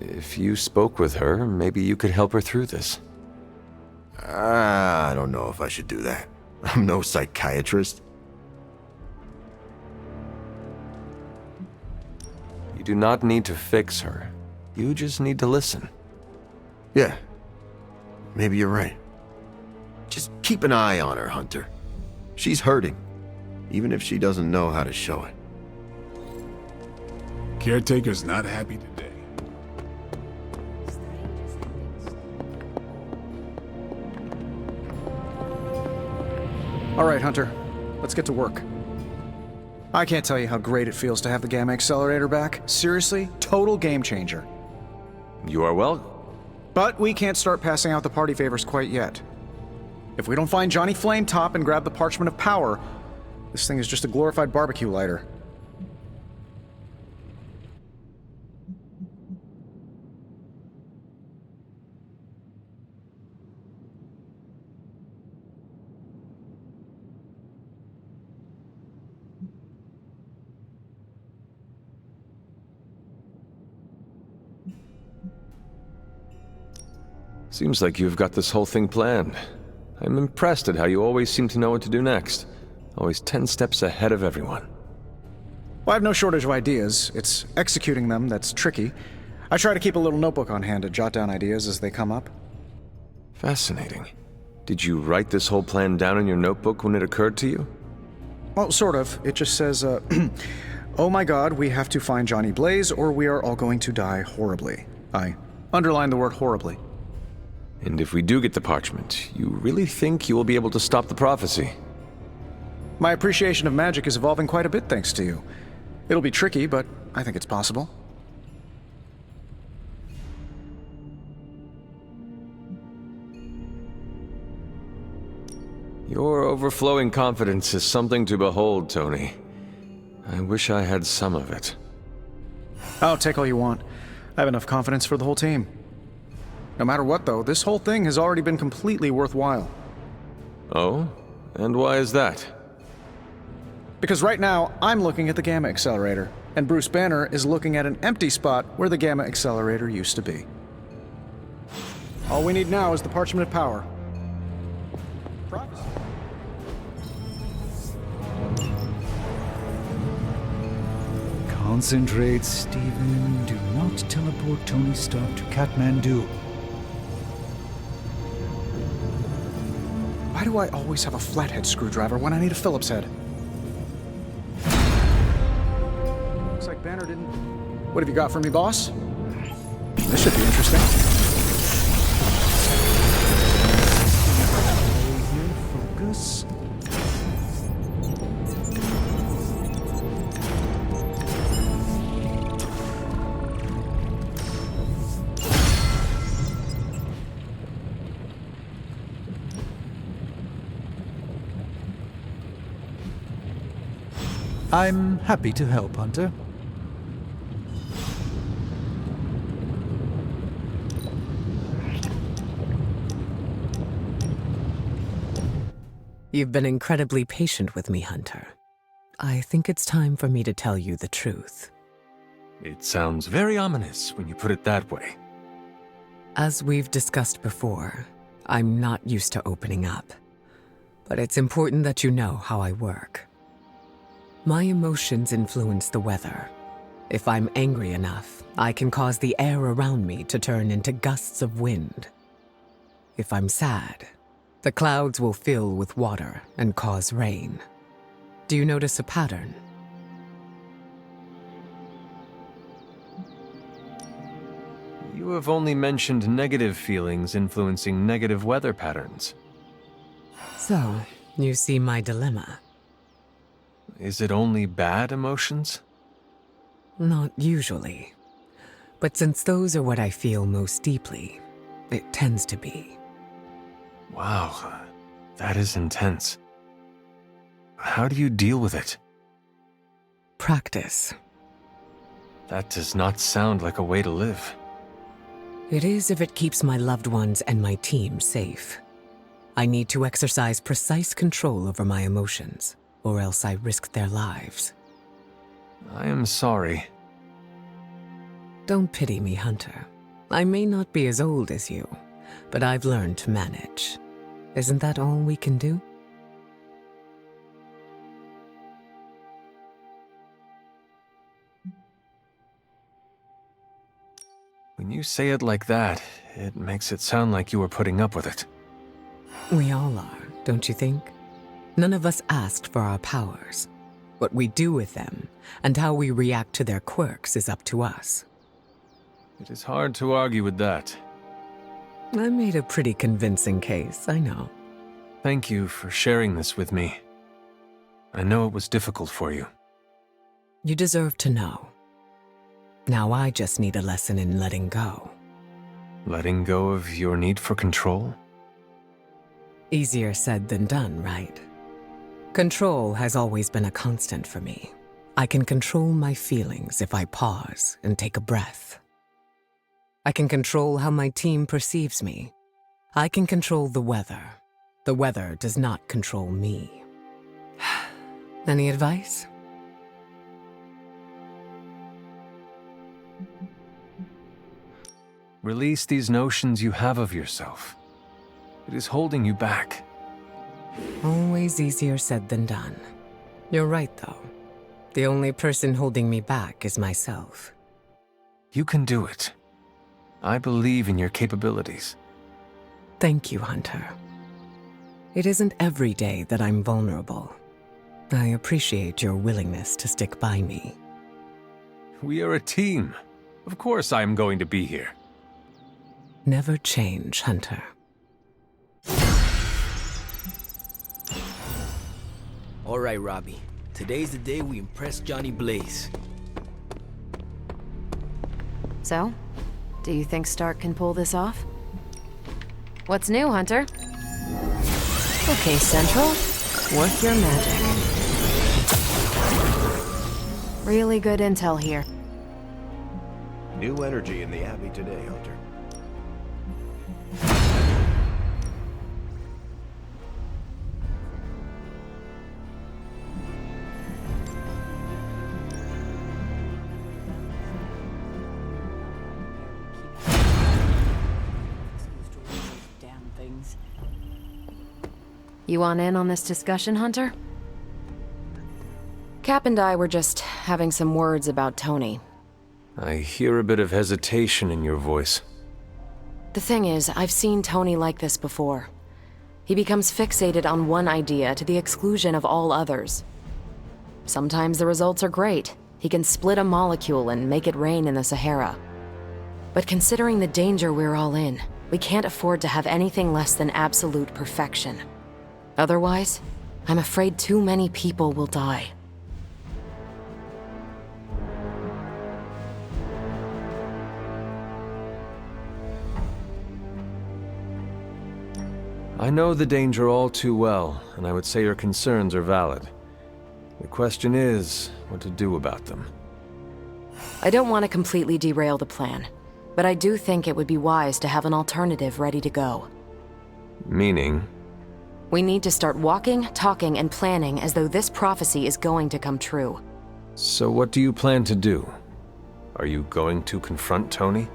If you spoke with her, maybe you could help her through this. I don't know if I should do that. I'm no psychiatrist. You do not need to fix her. You just need to listen. Yeah, maybe you're right. Just keep an eye on her, Hunter. She's hurting, even if she doesn't know how to show it. Caretaker's not happy today. All right, Hunter. let's get to work. I can't tell you how great it feels to have the Gamma Accelerator back. Seriously, total game changer. You are well. But we can't start passing out the party favors quite yet. If we don't find Johnny Flametop and grab the Parchment of Power, this thing is just a glorified barbecue lighter. Seems like you've got this whole thing planned. I'm impressed at how you always seem to know what to do next. Always 10 steps ahead of everyone. Well, I have no shortage of ideas. It's executing them that's tricky. I try to keep a little notebook on hand to jot down ideas as they come up. Fascinating. Did you write this whole plan down in your notebook when it occurred to you? Well, sort of. It just says, oh my god, we have to find Johnny Blaze or we are all going to die horribly. I underline the word horribly. And if we do get the parchment, you really think you will be able to stop the prophecy? My appreciation of magic is evolving quite a bit thanks to you. It'll be tricky, but I think it's possible. Your overflowing confidence is something to behold, Tony. I wish I had some of it. Oh, take all you want. I have enough confidence for the whole team. No matter what, though, this whole thing has already been completely worthwhile. Oh? And why is that? Because right now, I'm looking at the Gamma Accelerator, and Bruce Banner is looking at an empty spot where the Gamma Accelerator used to be. All we need now is the Parchment of Power. Concentrate, Stephen. Do not teleport Tony Stark to Kathmandu. Why do I always have a flathead screwdriver when I need a Phillips head? Looks like Banner didn't... What have you got for me, boss? This should be interesting. Focus. I'm happy to help, Hunter. You've been incredibly patient with me, Hunter. I think it's time for me to tell you the truth. It sounds very ominous when you put it that way. As we've discussed before, I'm not used to opening up. But it's important that you know how I work. My emotions influence the weather. If I'm angry enough, I can cause the air around me to turn into gusts of wind. If I'm sad, the clouds will fill with water and cause rain. Do you notice a pattern? You have only mentioned negative feelings influencing negative weather patterns. So, you see my dilemma. Is it only bad emotions? Not usually. But since those are what I feel most deeply, it tends to be. Wow, that is intense. How do you deal with it? Practice. That does not sound like a way to live. It is if it keeps my loved ones and my team safe. I need to exercise precise control over my emotions, or else I risk their lives. I am sorry. Don't pity me, Hunter. I may not be as old as you, but I've learned to manage. Isn't that all we can do? When you say it like that, it makes it sound like you were putting up with it. We all are, don't you think? None of us asked for our powers. What we do with them, and how we react to their quirks is up to us. It is hard to argue with that. I made a pretty convincing case, I know. Thank you for sharing this with me. I know it was difficult for you. You deserve to know. Now I just need a lesson in letting go. Letting go of your need for control? Easier said than done, right? Control has always been a constant for me. I can control my feelings if I pause and take a breath. I can control how my team perceives me. I can control the weather. The weather does not control me. Any advice? Release these notions you have of yourself. It is holding you back. Always easier said than done. You're right, though. The only person holding me back is myself. You can do it. I believe in your capabilities. Thank you, Hunter. It isn't every day that I'm vulnerable. I appreciate your willingness to stick by me. We are a team. Of course I am going to be here. Never change, Hunter. All right, Robbie. Today's the day we impress Johnny Blaze. So, do you think Stark can pull this off? What's new, Hunter? Okay, Central. Work your magic. Really good intel here. New energy in the Abbey today, Hunter. You want in on this discussion, Hunter? Cap and I were just having some words about Tony. I hear a bit of hesitation in your voice. The thing is, I've seen Tony like this before. He becomes fixated on one idea to the exclusion of all others. Sometimes the results are great. He can split a molecule and make it rain in the Sahara. But considering the danger we're all in, we can't afford to have anything less than absolute perfection. Otherwise, I'm afraid too many people will die. I know the danger all too well, and I would say your concerns are valid. The question is, what to do about them. I don't want to completely derail the plan, but I do think it would be wise to have an alternative ready to go. Meaning? We need to start walking, talking, and planning as though this prophecy is going to come true. So what do you plan to do? Are you going to confront Tony?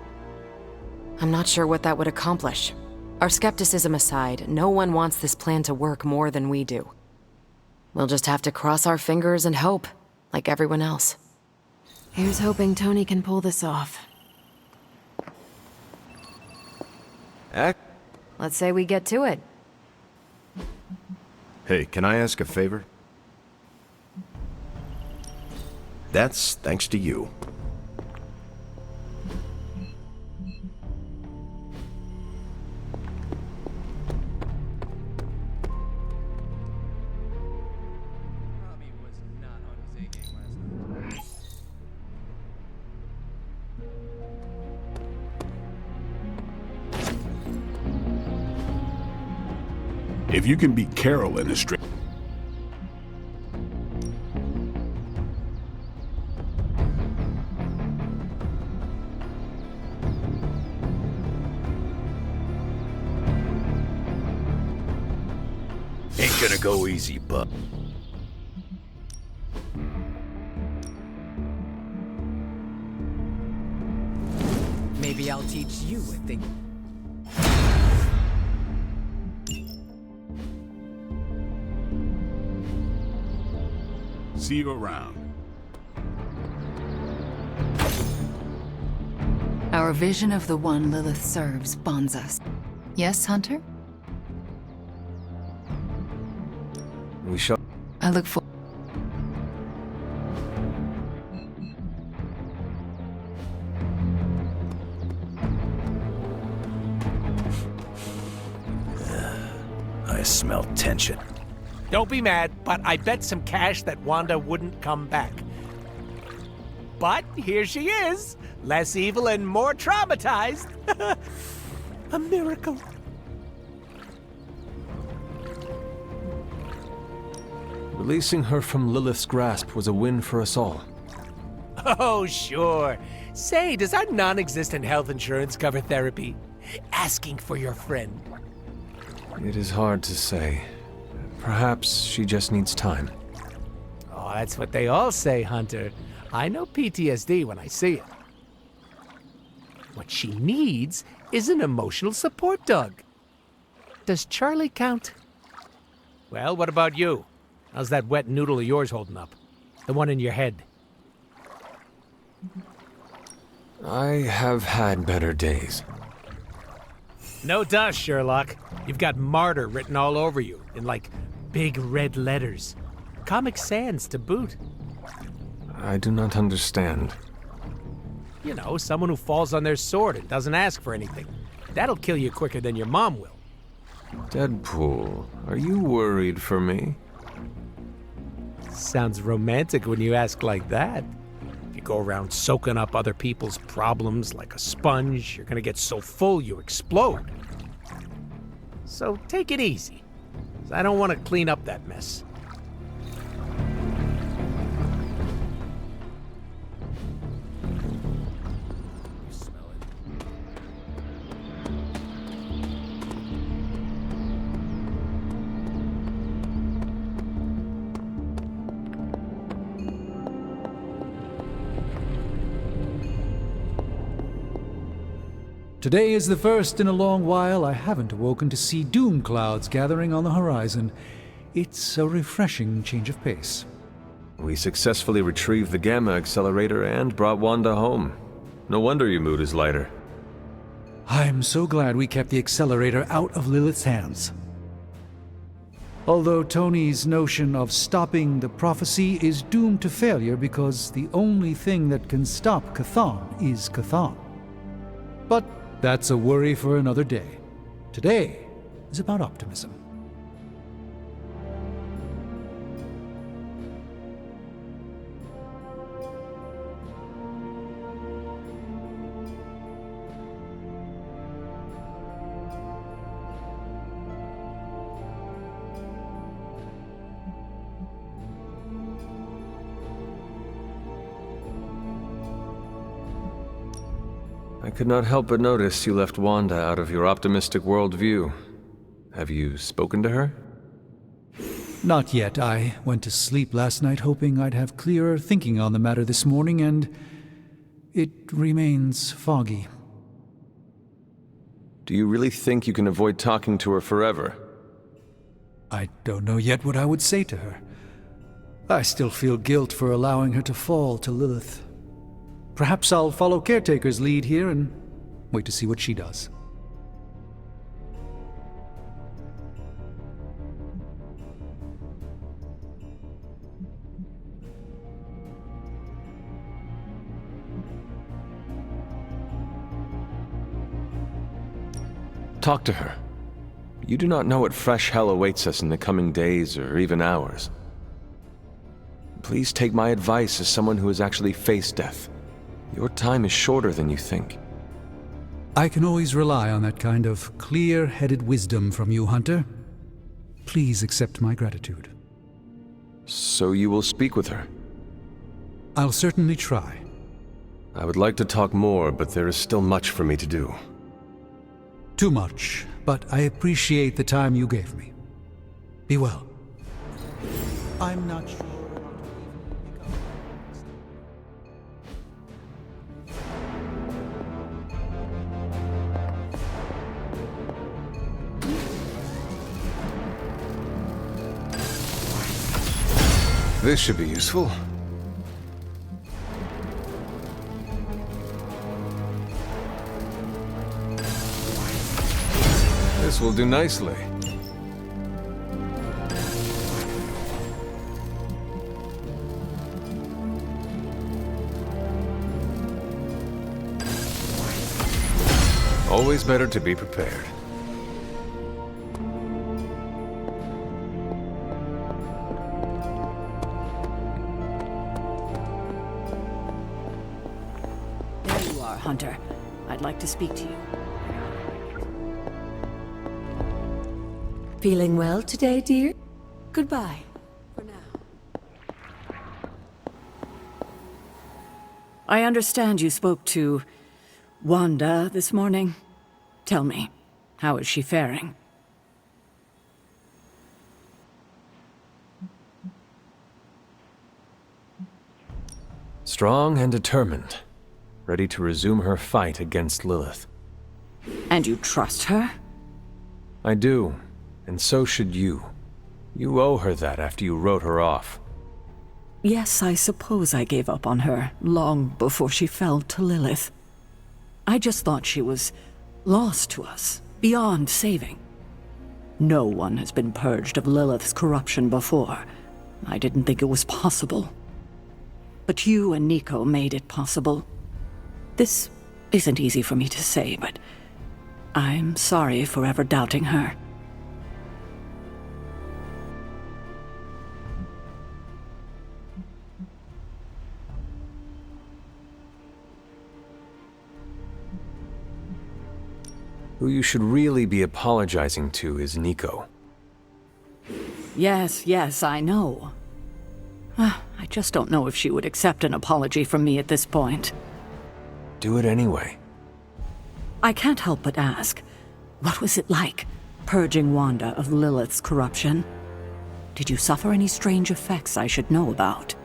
I'm not sure what that would accomplish. Our skepticism aside, no one wants this plan to work more than we do. We'll just have to cross our fingers and hope, like everyone else. Here's hoping Tony can pull this off. Let's say we get to it. Hey, can I ask a favor? That's thanks to you. If you can beat Carol in a straight... Ain't gonna go easy, bub. Maybe I'll teach you a thing. See you around. Our vision of the one Lilith serves bonds us. Yes, Hunter? We shall... I look for... I smell tension. Don't be mad, but I bet some cash that Wanda wouldn't come back. But here she is, less evil and more traumatized. A miracle. Releasing her from Lilith's grasp was a win for us all. Oh, sure. Say, does our non-existent health insurance cover therapy? Asking for your friend. It is hard to say. Perhaps she just needs time. Oh, that's what they all say, Hunter. I know PTSD when I see it. What she needs is an emotional support dog. Does Charlie count? Well, what about you? How's that wet noodle of yours holding up? The one in your head. I have had better days. No dust, Sherlock. You've got martyr written all over you in, like, big red letters. Comic Sans to boot. I do not understand. You know, someone who falls on their sword and doesn't ask for anything. That'll kill you quicker than your mom will. Deadpool, are you worried for me? Sounds romantic when you ask like that. If you go around soaking up other people's problems like a sponge, you're gonna get so full you explode. So take it easy. I don't want to clean up that mess. Today is the first in a long while I haven't awoken to see doom clouds gathering on the horizon. It's a refreshing change of pace. We successfully retrieved the Gamma Accelerator and brought Wanda home. No wonder your mood is lighter. I'm so glad we kept the accelerator out of Lilith's hands. Although Tony's notion of stopping the prophecy is doomed to failure because the only thing that can stop Chthon is Chthon. But that's a worry for another day. Today is about optimism. I could not help but notice you left Wanda out of your optimistic worldview. Have you spoken to her? Not yet. I went to sleep last night hoping I'd have clearer thinking on the matter this morning, and it remains foggy. Do you really think you can avoid talking to her forever? I don't know yet what I would say to her. I still feel guilt for allowing her to fall to Lilith. Perhaps I'll follow Caretaker's lead here and wait to see what she does. Talk to her. You do not know what fresh hell awaits us in the coming days or even hours. Please take my advice as someone who has actually faced death. Your time is shorter than you think. I can always rely on that kind of clear-headed wisdom from you, Hunter. Please accept my gratitude. So you will speak with her? I'll certainly try. I would like to talk more, but there is still much for me to do. Too much, but I appreciate the time you gave me. Be well. I'm not sure. This should be useful. This will do nicely. Always better to be prepared. Hunter. I'd like to speak to you. Feeling well today, dear? Goodbye. For now. I understand you spoke to Wanda this morning. Tell me, how is she faring? Strong and determined, ready to resume her fight against Lilith. And you trust her? I do, and so should you. You owe her that after you wrote her off. Yes, I suppose I gave up on her long before she fell to Lilith. I just thought she was lost to us, beyond saving. No one has been purged of Lilith's corruption before. I didn't think it was possible. But you and Nico made it possible. This isn't easy for me to say, but I'm sorry for ever doubting her. Who you should really be apologizing to is Nico. Yes, I know. I just don't know if she would accept an apology from me at this point. Do it anyway. I can't help but ask, what was it like, purging Wanda of Lilith's corruption? Did you suffer any strange effects I should know about?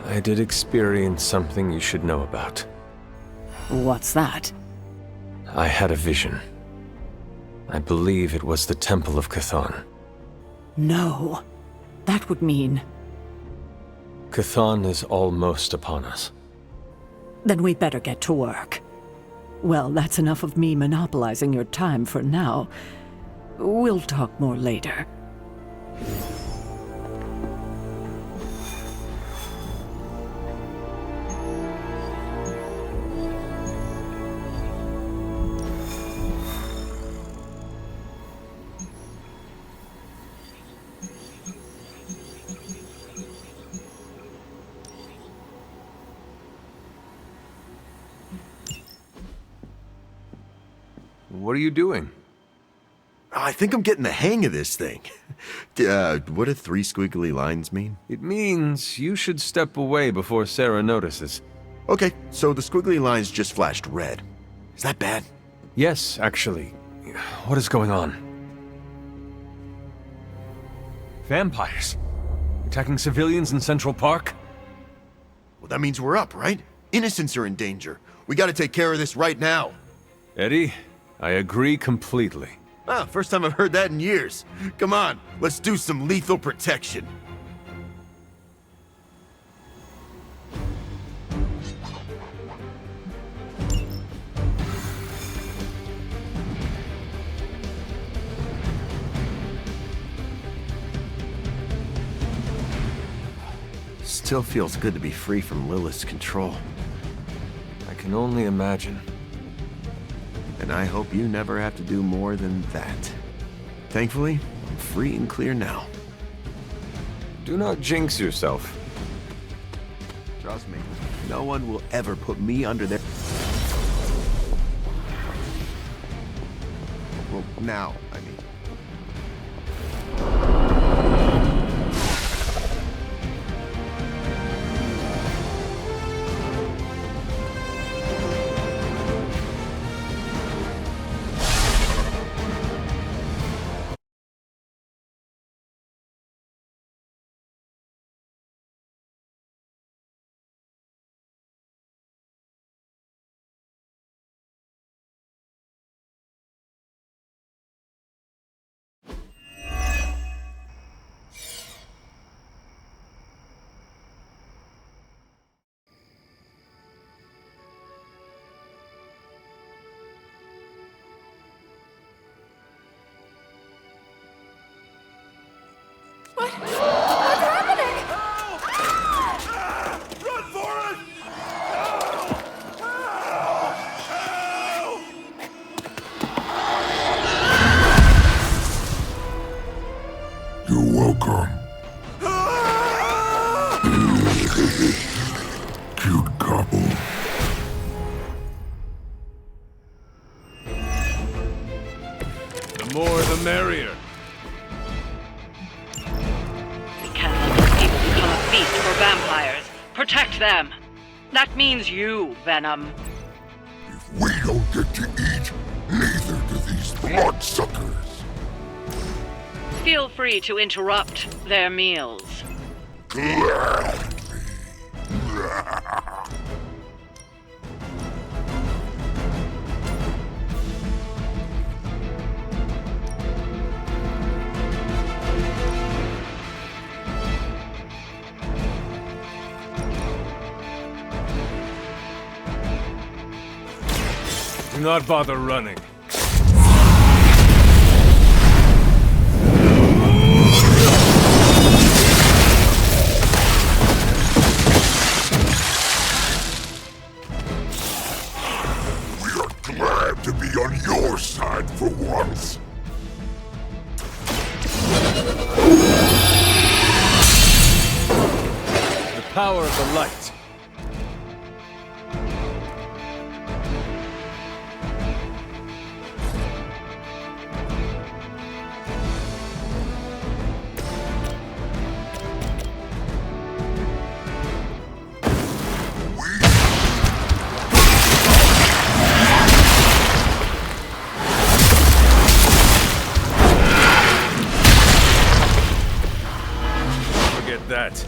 I did experience something you should know about. What's that? I had a vision. I believe it was the Temple of Chthon. No. That would mean... Chthon is almost upon us. Then we better get to work. Well, that's enough of me monopolizing your time for now. We'll talk more later. What are you doing? I think I'm getting the hang of this thing. What do 3 squiggly lines mean? It means you should step away before Sarah notices. Okay, so the squiggly lines just flashed red. Is that bad? Yes, actually. What is going on? Vampires? Attacking civilians in Central Park? Well, that means we're up, right? Innocents are in danger. We gotta take care of this right now. Eddie, I agree completely. Ah, first time I've heard that in years. Come on, let's do some lethal protection. Still feels good to be free from Lilith's control. I can only imagine. And I hope you never have to do more than that. Thankfully, I'm free and clear now. Do not jinx yourself. Trust me, no one will ever put me under their... Well, now, I mean. more the merrier. We can't let these people become a feast for vampires. Protect them. That means you, Venom. We don't get to eat, neither do these bloodsuckers. Feel free to interrupt their meals. Gladly. Do not bother running. Glad to be on your side for once. The power of the light. That.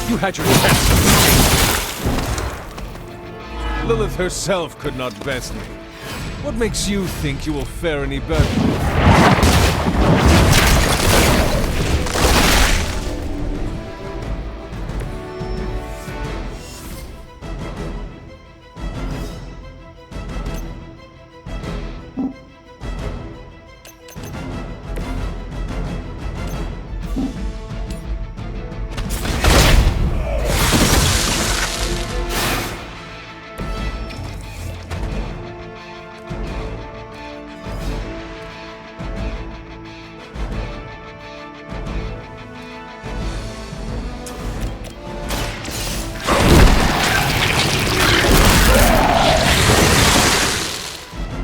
You had your chance. Lilith herself could not best me. What makes you think you will fare any better?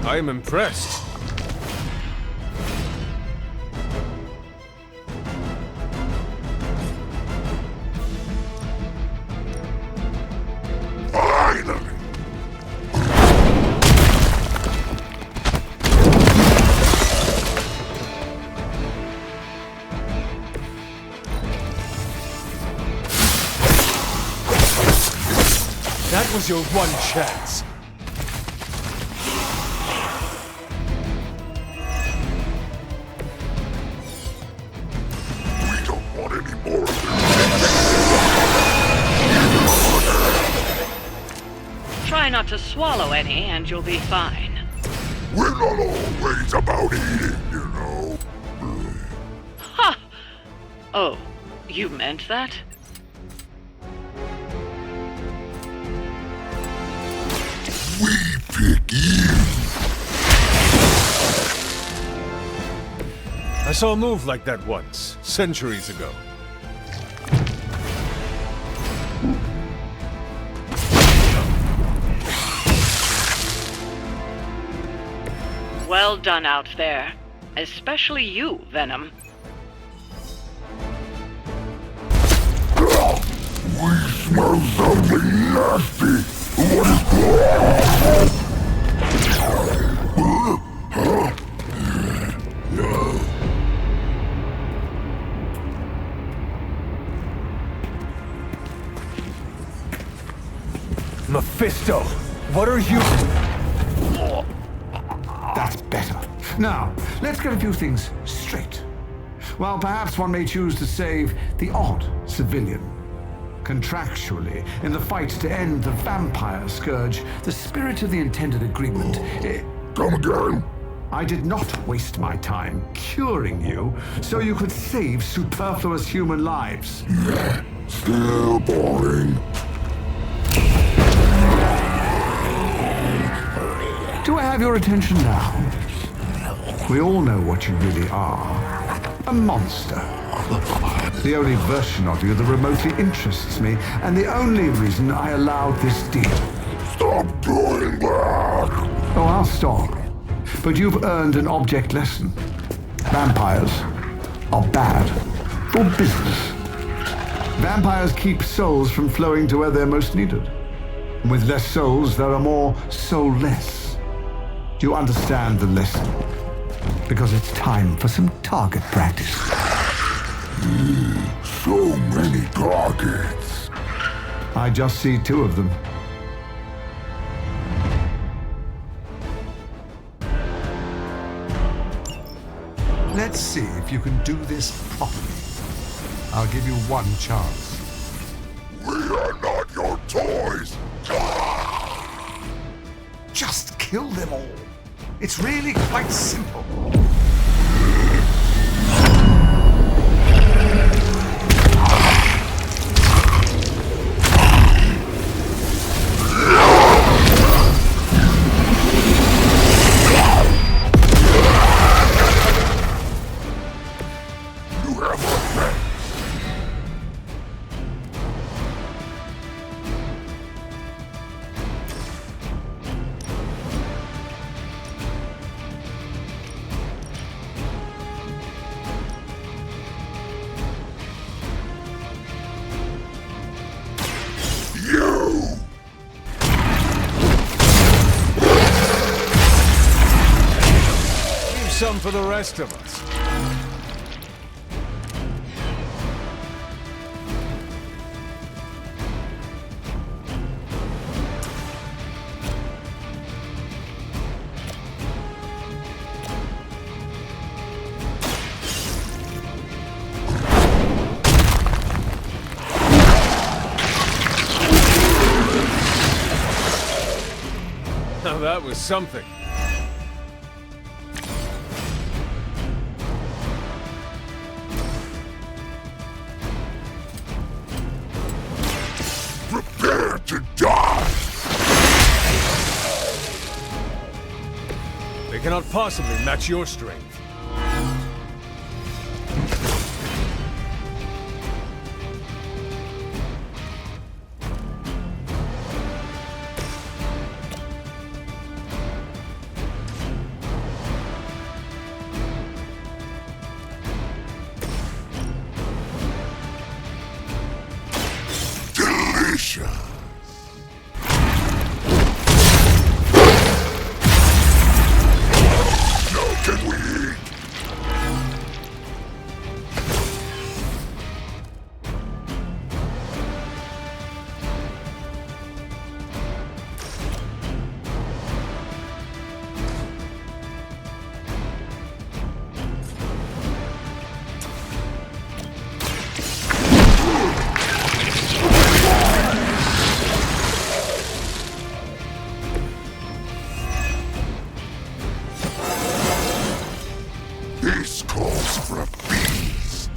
I am impressed. Finally! That was your one chance. Try not to swallow any and you'll be fine. We're not always about eating, you know. Ha! Oh, you meant that? We pick you. I saw a move like that once, centuries ago. Well done out there. Especially you, Venom. We smell something nasty. What is Mephisto, what are you... That's better. Now, let's get a few things straight. While perhaps one may choose to save the odd civilian Contractually, in the fight to end the vampire scourge, the spirit of the intended agreement... Come again? I did not waste my time curing you so you could save superfluous human lives. Still boring. Do I have your attention now? We all know what you really are. A monster. The only version of you that remotely interests me, and the only reason I allowed this deal. Stop doing that! Oh, I'll stop. But you've earned an object lesson. Vampires are bad for business. Vampires keep souls from flowing to where they're most needed. With less souls, there are more soulless. Do you understand the lesson? Because it's time for some target practice. So many targets. I just see 2 of them. Let's see if you can do this properly. I'll give you 1 chance. We are not your toys. Just kill them all. It's really quite simple. Some for the rest of us. Now that was something. Prepare to die! They cannot possibly match your strength. This calls for a beast.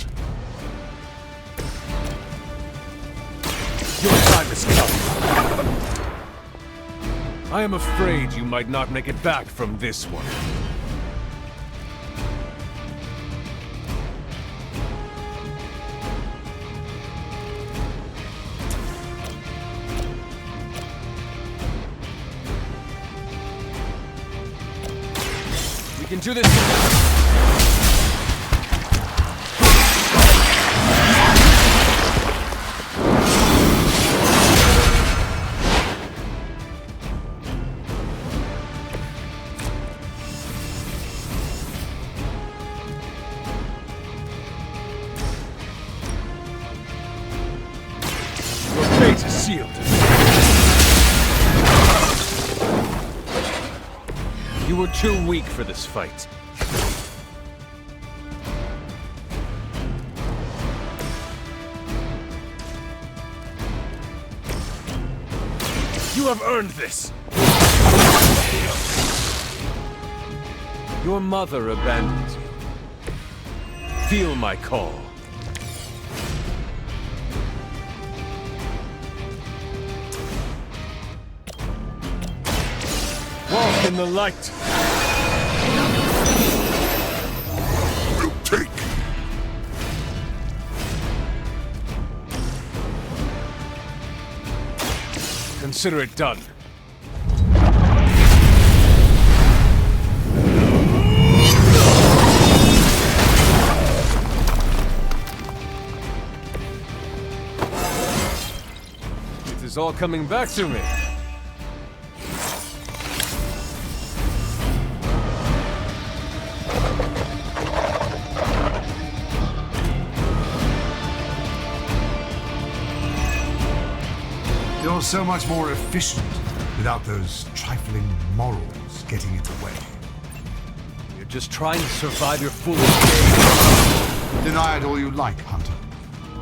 Your time has come. I am afraid you might not make it back from this one. We can do this. Your fate is sealed. You were too weak for this fight. You have earned this! Your mother abandons you. Feel my call. Walk in the light. We'll take. Consider it done. It is all coming back to me. You're so much more efficient without those trifling morals getting in the way. You're just trying to survive your foolish game. Deny it all you like, Hunter.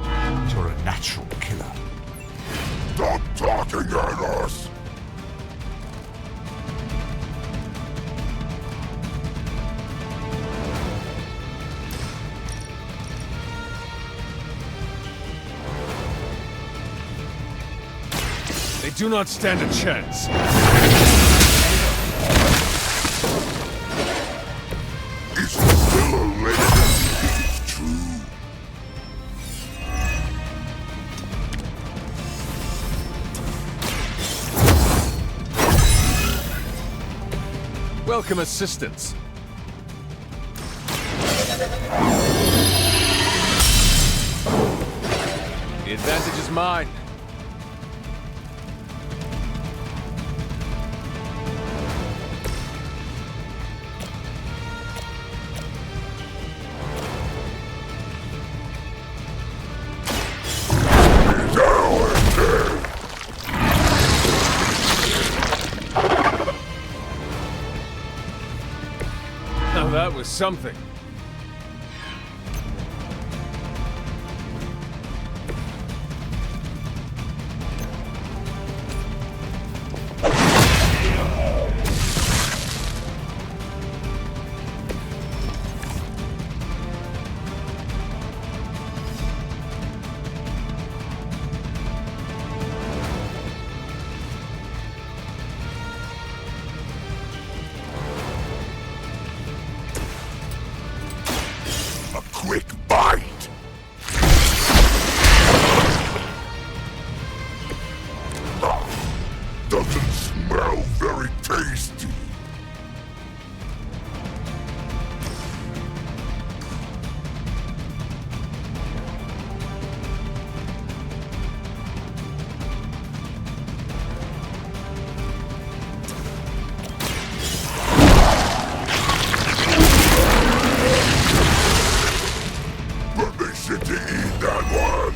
But you're a natural killer. Stop talking at us! They do not stand a chance. It's still a legend if it's true. Welcome assistance. The advantage is mine. Now that was something. Quick bite! Doesn't smell very tasty. Permission to eat that one.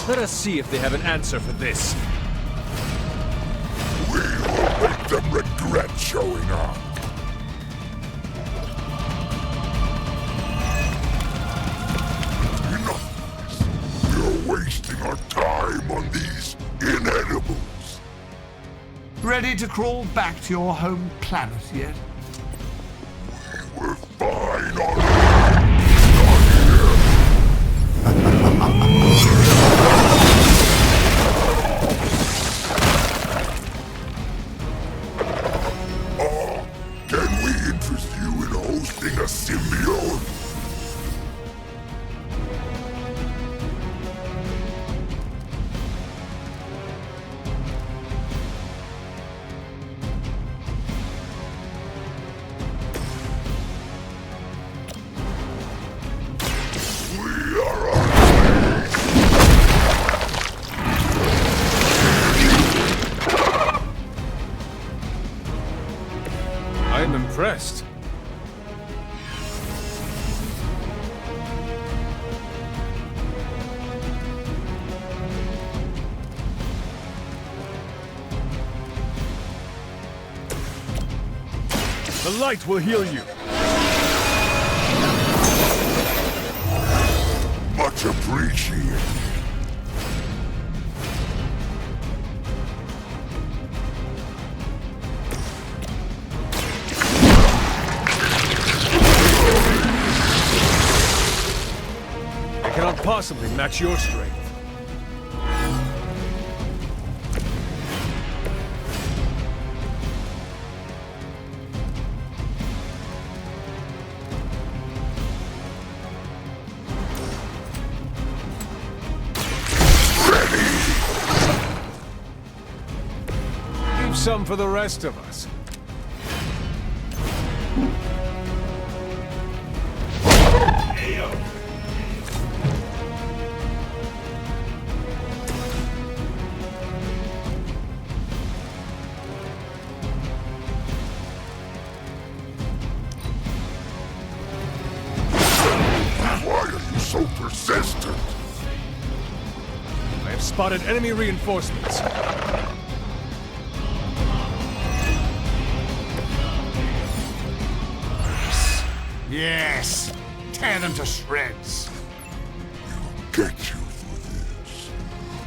Let us see if they have an answer for this. We will make them regret showing up. Enough. We're wasting our time on these inedibles. Ready to crawl back to your home planet yet? We're fine on Can we interest you in hosting a symbiote? We are I am impressed. The light will heal you. Much appreciated. I cannot possibly match your strength. Leave some for the rest of us. Why are you so persistent? I have spotted enemy reinforcements. Yes! Tear them to shreds! We'll get you for this.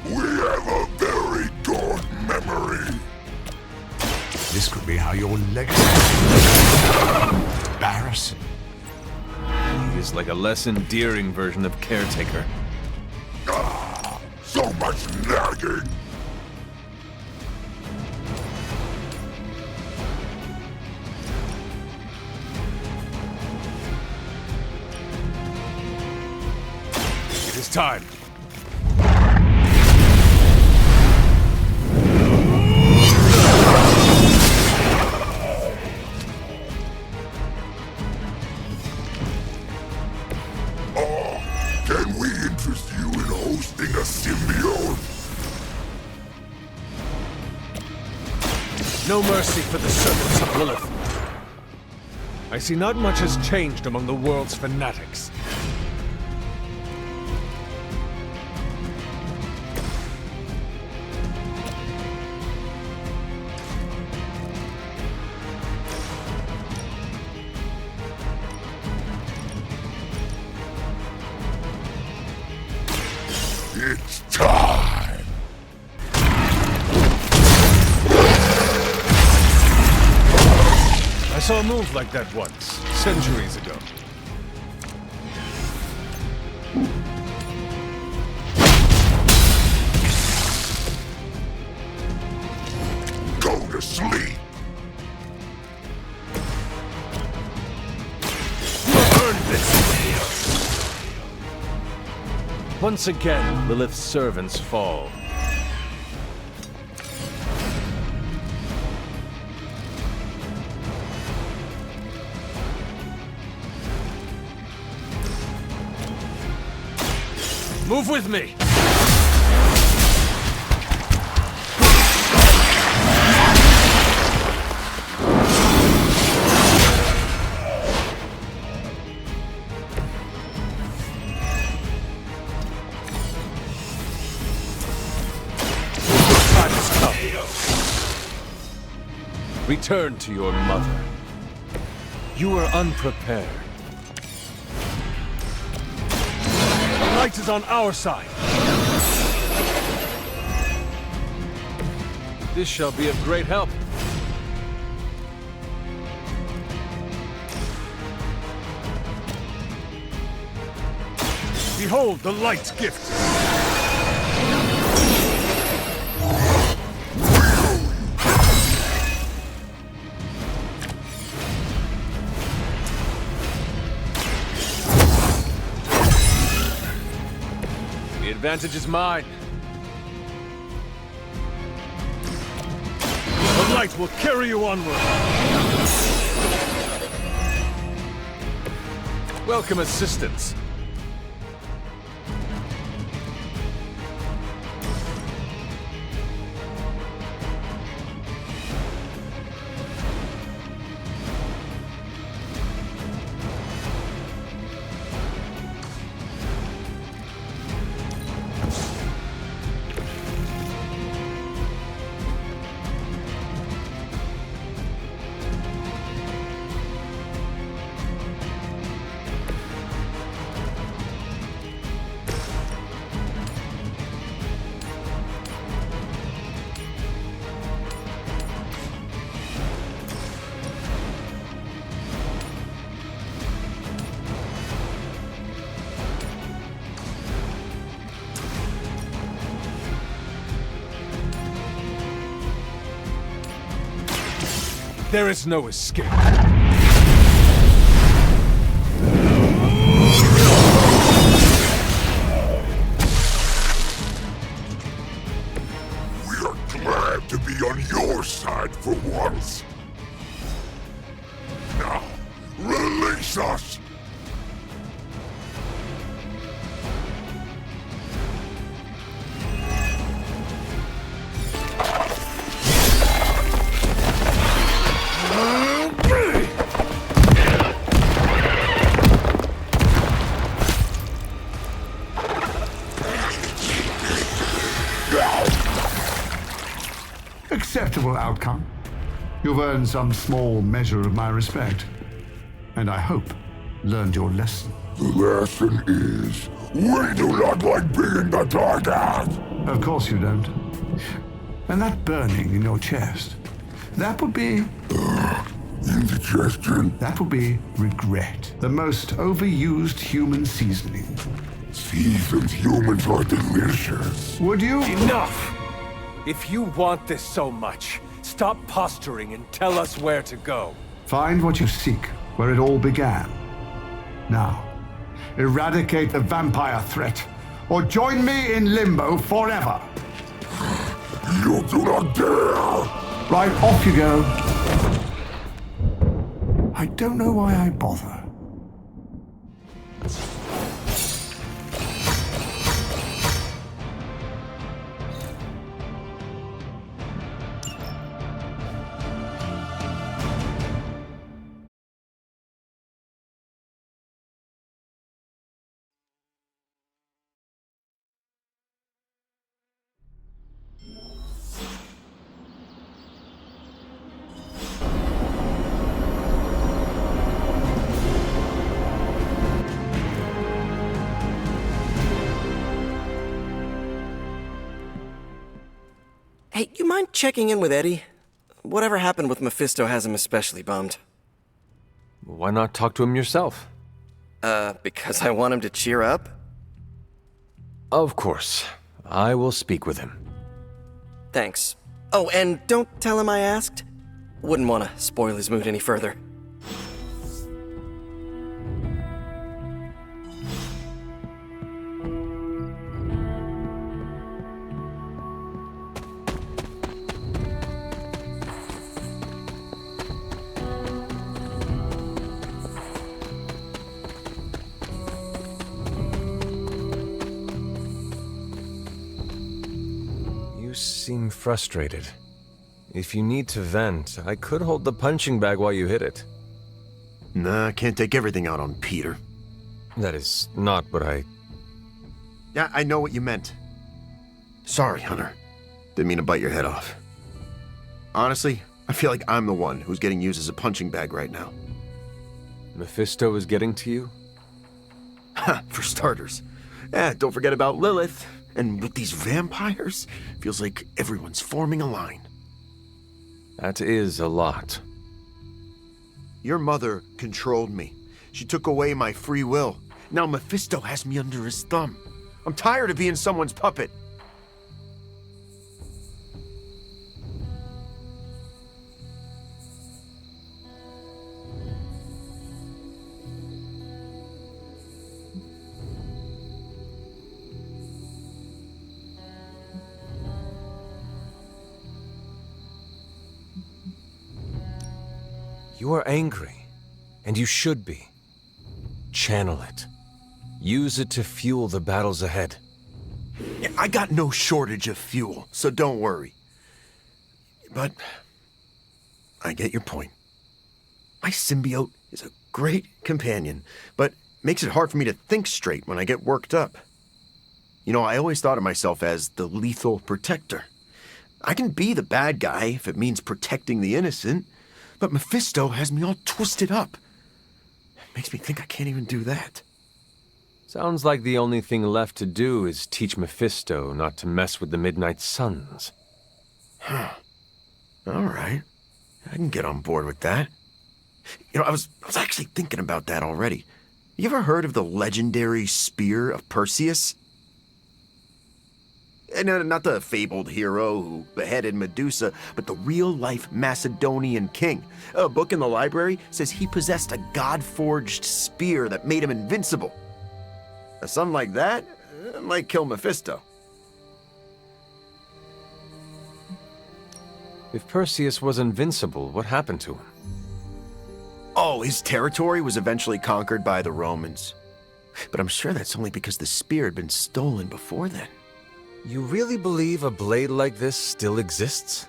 We have a very good memory. This could be how your legacy... Embarrassing. He is like a less endearing version of Caretaker. Ah, so much nagging! It is time. Can we interest you in hosting a symbiote? No mercy for the servants of Lilith. I see not much has changed among the world's fanatics. It's time! I saw a move like that once, centuries ago. Go to sleep! Earn this! Once again, Lilith's servants fall. Move with me! Time has come. Return to your mother. You are unprepared. The light is on our side. This shall be of great help. Behold the light's gift. The advantage is mine. The light will carry you onward. Welcome assistance. There is no escape. We're glad to be on your side for once. Now, release us! Acceptable outcome. You've earned some small measure of my respect. And I hope learned your lesson. The lesson is, we do not like being the target! Of course you don't. And that burning in your chest, that would be... indigestion? That would be regret. The most overused human seasoning. Seasoned humans are delicious. Would you? Enough! If you want this so much, stop posturing and tell us where to go. Find what you seek, where it all began. Now, eradicate the vampire threat, or join me in limbo forever. You do not dare! Right, off you go. I don't know why I bother. Hey, you mind checking in with Eddie? Whatever happened with Mephisto has him especially bummed. Why not talk to him yourself? Because I want him to cheer up? Of course. I will speak with him. Thanks. Oh, and don't tell him I asked. Wouldn't want to spoil his mood any further. You seem frustrated. If you need to vent, I could hold the punching bag while you hit it. Nah, I can't take everything out on Peter. That is not what I... Yeah, I know what you meant. Sorry, Hunter. Didn't mean to bite your head off. Honestly, I feel like I'm the one who's getting used as a punching bag right now. Mephisto is getting to you? Ha, for starters. Don't forget about Lilith. And with these vampires, feels like everyone's forming a line. That is a lot. Your mother controlled me. She took away my free will. Now Mephisto has me under his thumb. I'm tired of being someone's puppet. You are angry, and you should be. Channel it. Use it to fuel the battles ahead. Yeah, I got no shortage of fuel, so don't worry. But I get your point. My symbiote is a great companion, but makes it hard for me to think straight when I get worked up. You know, I always thought of myself as the lethal protector. I can be the bad guy if it means protecting the innocent, but Mephisto has me all twisted up. It makes me think I can't even do that. Sounds like the only thing left to do is teach Mephisto not to mess with the Midnight Suns. Huh. All right. I can get on board with that. You know, I was actually thinking about that already. You ever heard of the legendary Spear of Perseus? No, not the fabled hero who beheaded Medusa, but the real-life Macedonian king. A book in the library says he possessed a god-forged spear that made him invincible. A son like that might kill Mephisto. If Perseus was invincible, what happened to him? Oh, his territory was eventually conquered by the Romans. But I'm sure that's only because the spear had been stolen before then. You really believe a blade like this still exists?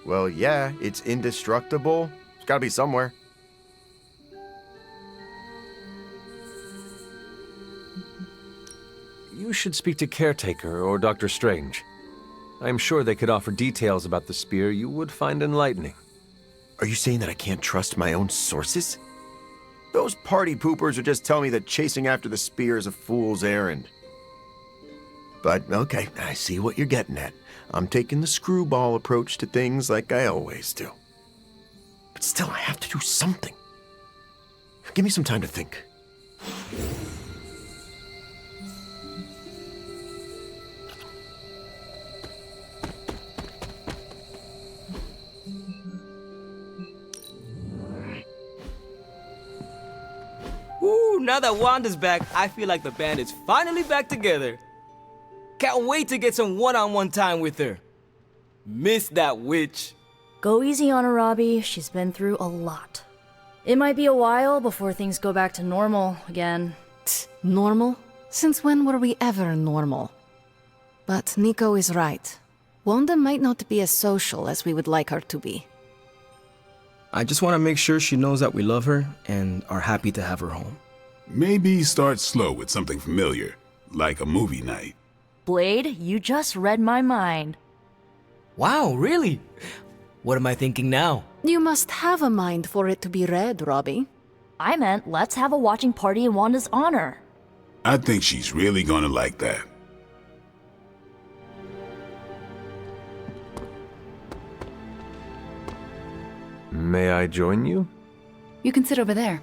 Well, yeah, it's indestructible. It's gotta be somewhere. You should speak to Caretaker or Dr. Strange. I'm sure they could offer details about the spear you would find enlightening. Are you saying that I can't trust my own sources? Those party poopers would just tell me that chasing after the spear is a fool's errand. But, okay, I see what you're getting at. I'm taking the screwball approach to things like I always do. But still, I have to do something. Give me some time to think. Ooh, now that Wanda's back, I feel like the band is finally back together. Can't wait to get some one-on-one time with her. Miss that witch. Go easy on her, Robbie. She's been through a lot. It might be a while before things go back to normal again. Normal? Since when were we ever normal? But Nico is right. Wanda might not be as social as we would like her to be. I just want to make sure she knows that we love her and are happy to have her home. Maybe start slow with something familiar, like a movie night. Blade, you just read my mind. Wow, really? What am I thinking now? You must have a mind for it to be read, Robbie. I meant let's have a watching party in Wanda's honor. I think she's really gonna like that. May I join you? You can sit over there.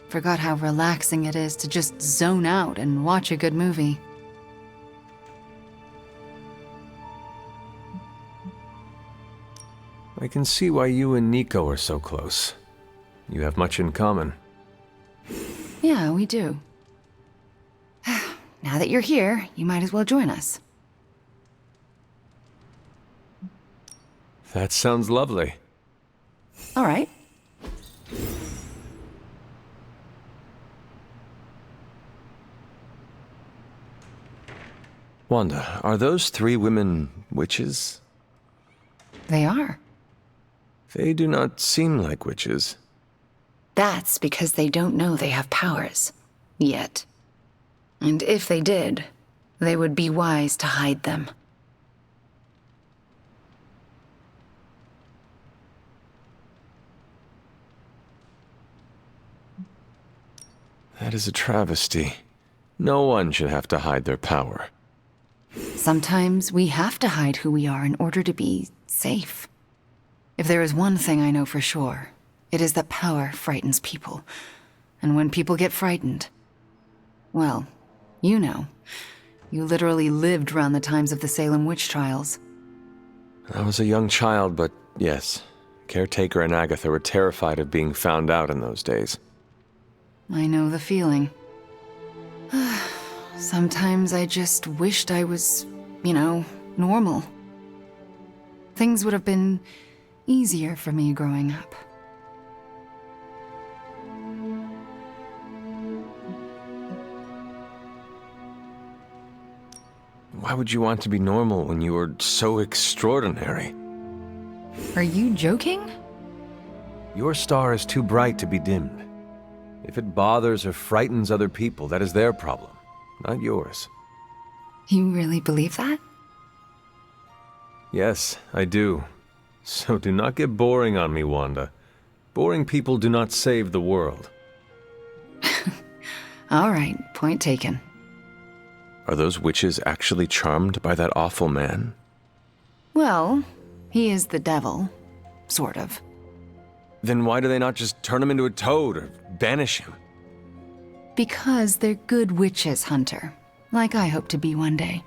Forgot how relaxing it is to just zone out and watch a good movie. I can see why you and Nico are so close. You have much in common. Yeah, we do. Now that you're here, you might as well join us. That sounds lovely. All right. Wanda, are those three women witches? They are. They do not seem like witches. That's because they don't know they have powers. Yet. And if they did, they would be wise to hide them. That is a travesty. No one should have to hide their power. Sometimes we have to hide who we are in order to be safe. If there is one thing I know for sure, it is that power frightens people. And when people get frightened, well, you know. You literally lived around the times of the Salem witch trials. I was a young child, but yes, Caretaker and Agatha were terrified of being found out in those days. I know the feeling. Sometimes I just wished I was, normal. Things would have been easier for me growing up. Why would you want to be normal when you were so extraordinary? Are you joking? Your star is too bright to be dimmed. If it bothers or frightens other people, that is their problem, not yours. You really believe that? Yes, I do. So do not get boring on me, Wanda. Boring people do not save the world. All right, point taken. Are those witches actually charmed by that awful man? Well, he is the devil. Sort of. Then why do they not just turn him into a toad or banish him? Because they're good witches, Hunter. Like I hope to be one day.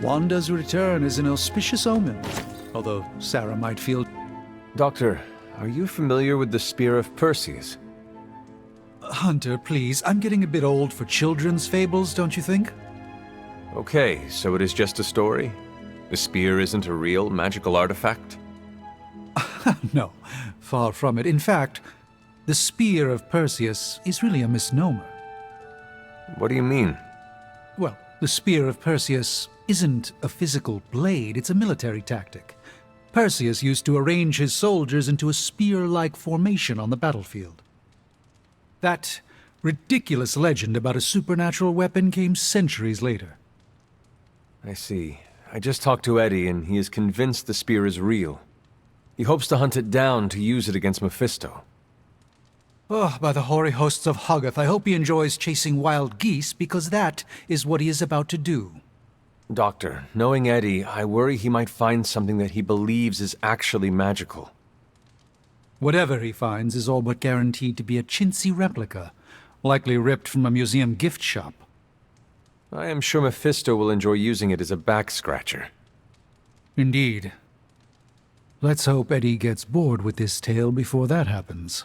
Wanda's return is an auspicious omen, although Sarah might feel... Doctor, are you familiar with the Spear of Perseus? Hunter, please, I'm getting a bit old for children's fables, don't you think? Okay, so it is just a story? The spear isn't a real magical artifact? No, far from it. In fact, the Spear of Perseus is really a misnomer. What do you mean? Well, the Spear of Perseus isn't a physical blade, it's a military tactic. Perseus used to arrange his soldiers into a spear-like formation on the battlefield. That ridiculous legend about a supernatural weapon came centuries later. I see. I just talked to Eddie, and he is convinced the spear is real. He hopes to hunt it down to use it against Mephisto. Oh, by the hoary hosts of Hoggoth, I hope he enjoys chasing wild geese, because that is what he is about to do. Doctor, knowing Eddie, I worry he might find something that he believes is actually magical. Whatever he finds is all but guaranteed to be a chintzy replica, likely ripped from a museum gift shop. I am sure Mephisto will enjoy using it as a back-scratcher. Indeed. Let's hope Eddie gets bored with this tale before that happens.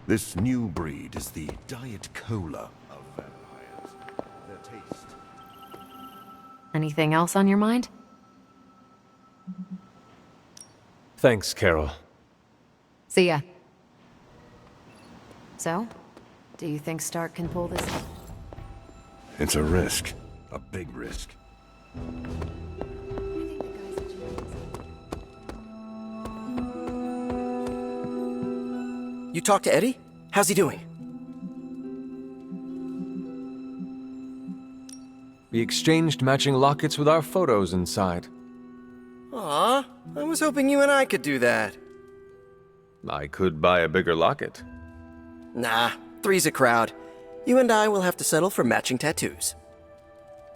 This new breed is the Diet Cola of vampires. Their taste... Anything else on your mind? Thanks, Carol. See ya. So, do you think Stark can pull this off? It's a risk. A big risk. You talked to Eddie? How's he doing? We exchanged matching lockets with our photos inside. Aw, I was hoping you and I could do that. I could buy a bigger locket. Nah, three's a crowd. You and I will have to settle for matching tattoos.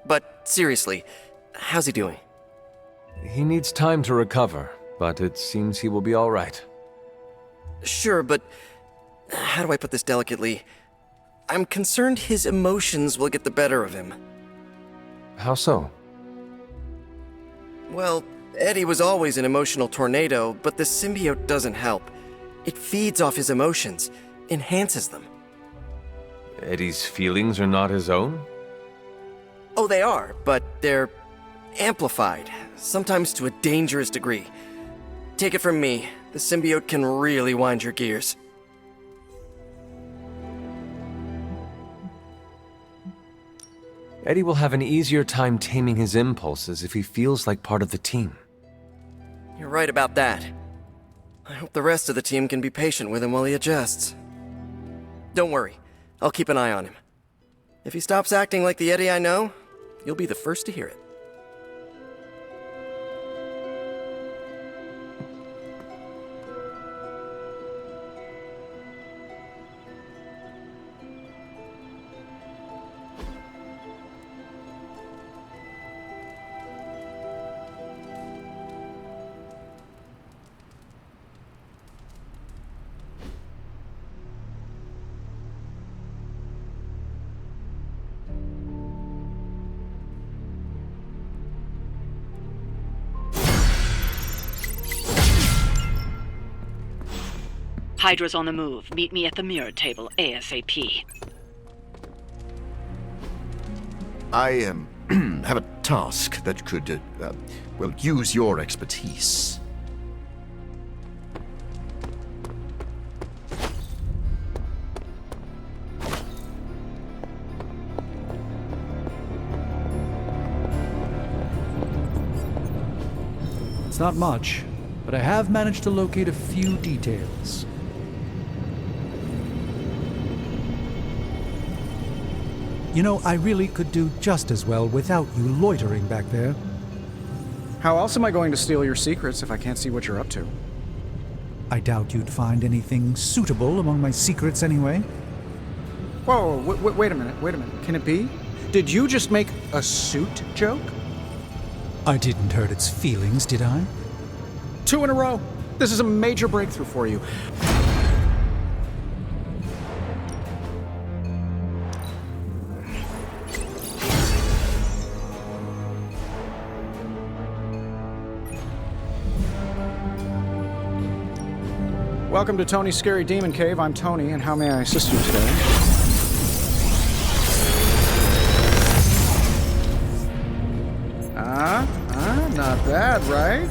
But seriously, how's he doing? He needs time to recover, but it seems he will be all right. Sure, but how do I put this delicately? I'm concerned his emotions will get the better of him. How so? Well, Eddie was always an emotional tornado, but the symbiote doesn't help. It feeds off his emotions, enhances them. Eddie's feelings are not his own? Oh, they are, but they're amplified, sometimes to a dangerous degree. Take it from me, the symbiote can really wind your gears. Eddie will have an easier time taming his impulses if he feels like part of the team. You're right about that. I hope the rest of the team can be patient with him while he adjusts. Don't worry, I'll keep an eye on him. If he stops acting like the Eddie I know, you'll be the first to hear it. Hydra's on the move. Meet me at the mirror table ASAP. I have a task that could, well, use your expertise. It's not much, but I have managed to locate a few details. You know, I really could do just as well without you loitering back there. How else am I going to steal your secrets if I can't see what you're up to? I doubt you'd find anything suitable among my secrets anyway. Whoa, wait a minute. Can it be? Did you just make a suit joke? I didn't hurt its feelings, did I? 2 in a row. This is a major breakthrough for you. Welcome to Tony's Scary Demon Cave. I'm Tony, and how may I assist you today? Not bad, right?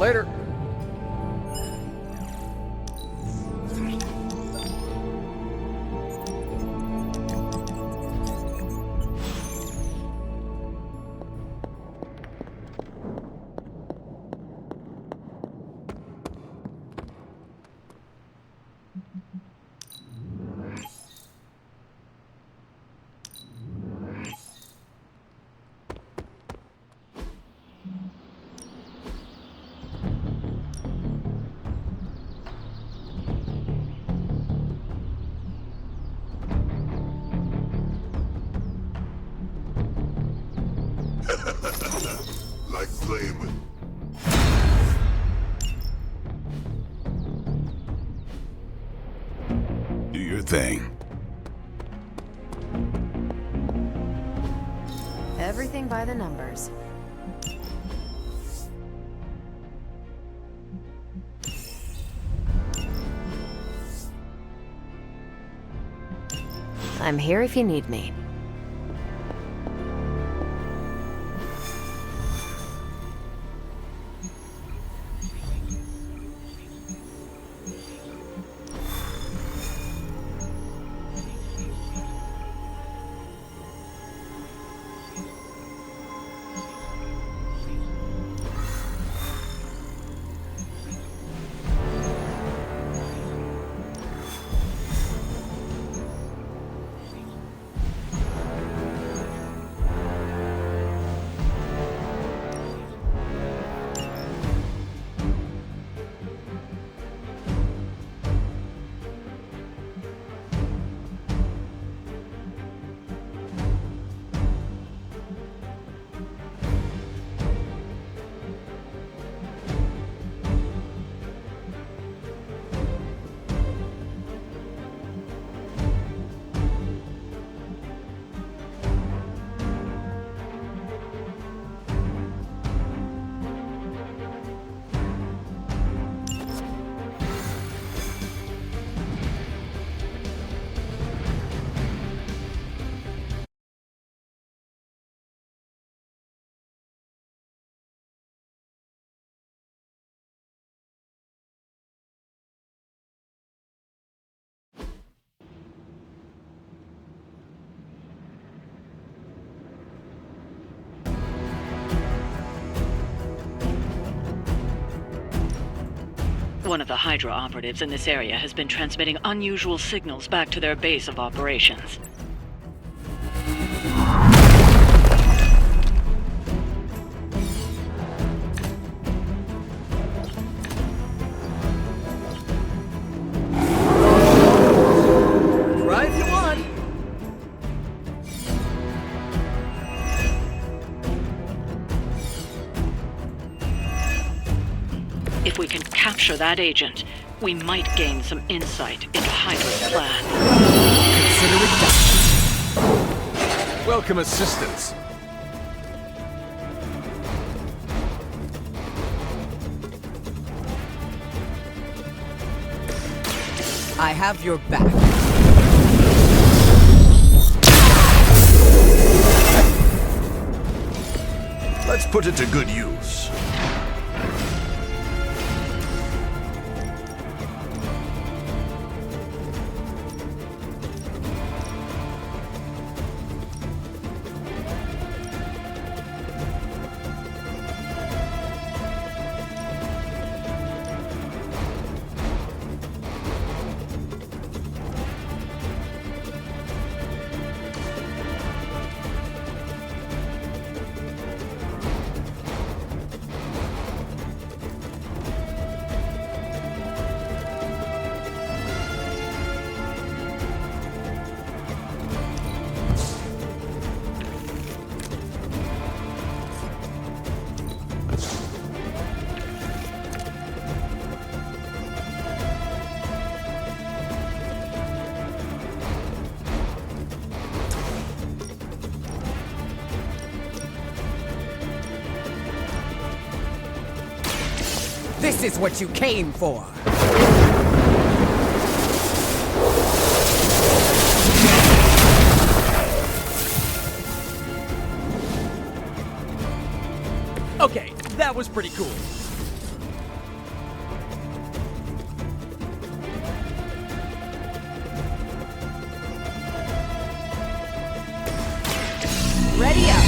Later. Like playing with... Do your thing. Everything by the numbers. I'm here if you need me. One of the Hydra operatives in this area has been transmitting unusual signals back to their base of operations. Right if you want. If we can capture that agent, we might gain some insight into Hydra's plan. Consider it done. Welcome assistance. I have your back. Let's put it to good use. This is what you came for. Okay, that was pretty cool. Ready up.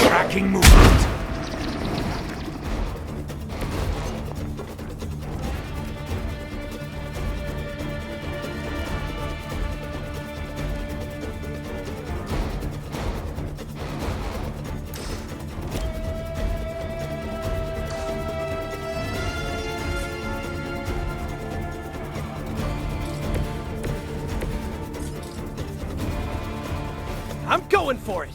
Tracking movement. I'm going for it.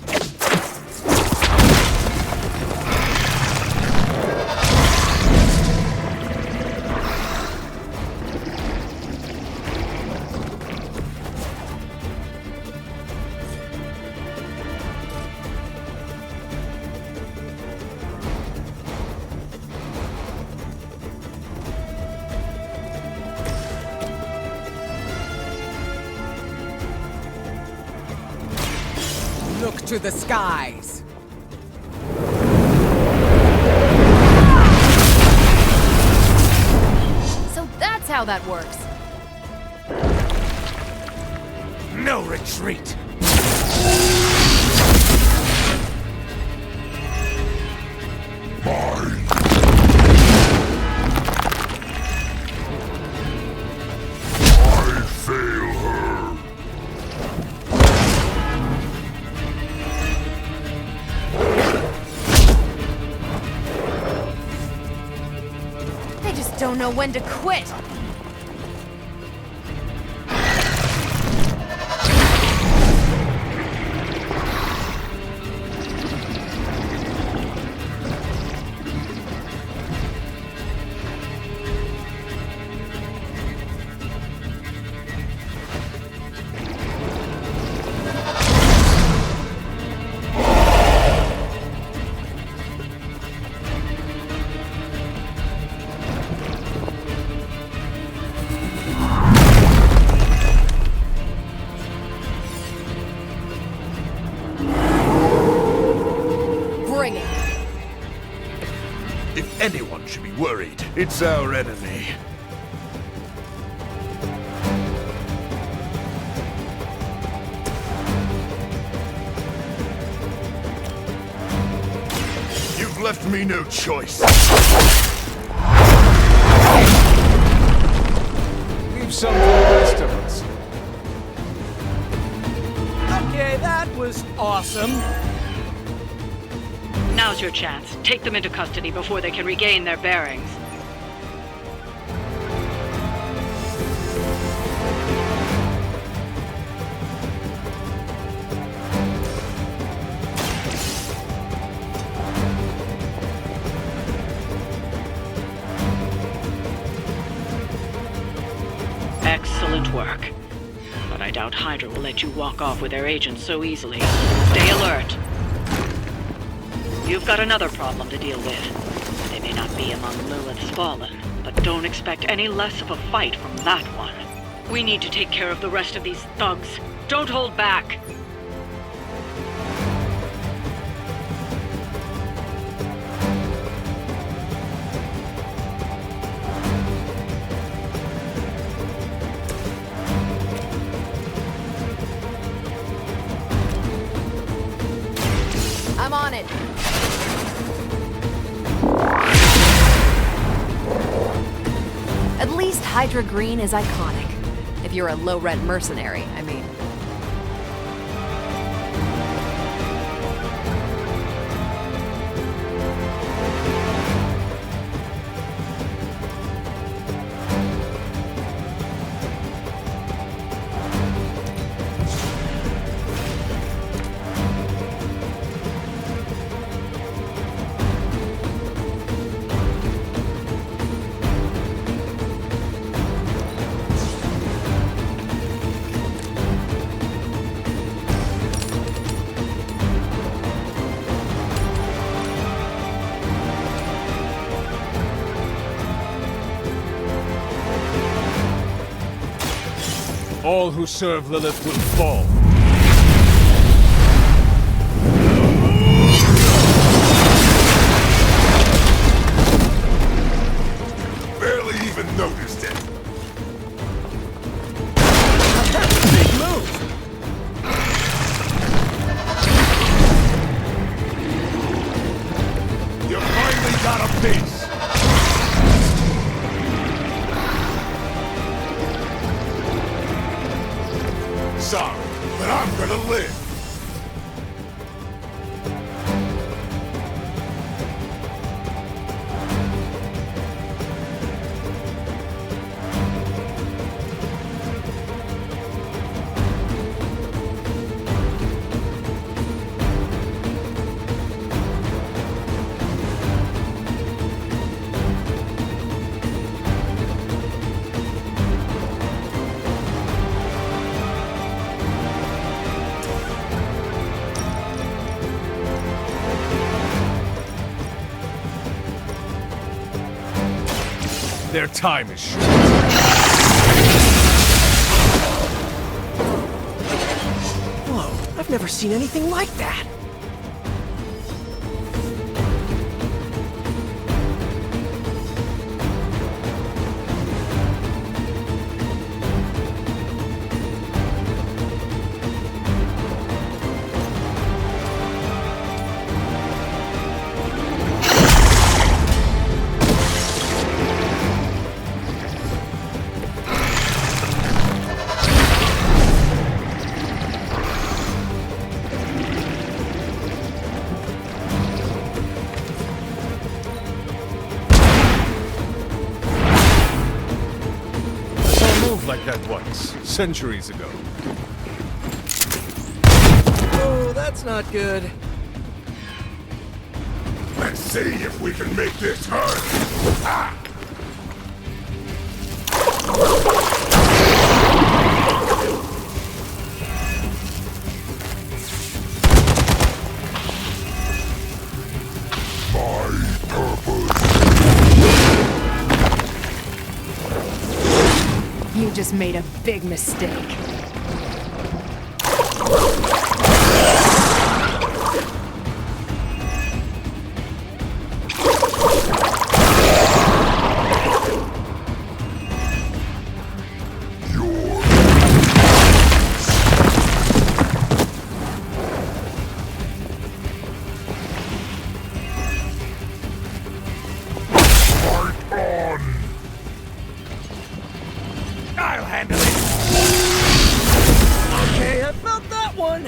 Look to the skies. So that's how that works. No retreat. I fail her. They just don't know when to quit. Bring it. If anyone should be worried, it's our enemy. You've left me no choice. Leave some for the rest of us. Okay, that was awesome. Now's your chance. Take them into custody before they can regain their bearings. Excellent work. But I doubt Hydra will let you walk off with their agents so easily. Stay alert. You've got another problem to deal with. They may not be among Lilith's fallen, but don't expect any less of a fight from that one. We need to take care of the rest of these thugs. Don't hold back. I'm on it. At least Hydra Green is iconic. If you're a low-rent mercenary, I mean. All who serve Lilith will fall. Barely even noticed it. Big move! You finally got a piece. Sorry, but I'm gonna live. Their time is short. Whoa, I've never seen anything like that. Like that once, centuries ago. Oh, that's not good. Let's see if we can make this hurt. Ah! You just made a big mistake. I'll handle it. Okay, I felt that one.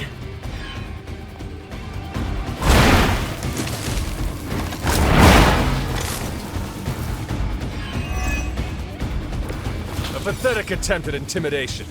A pathetic attempt at intimidation.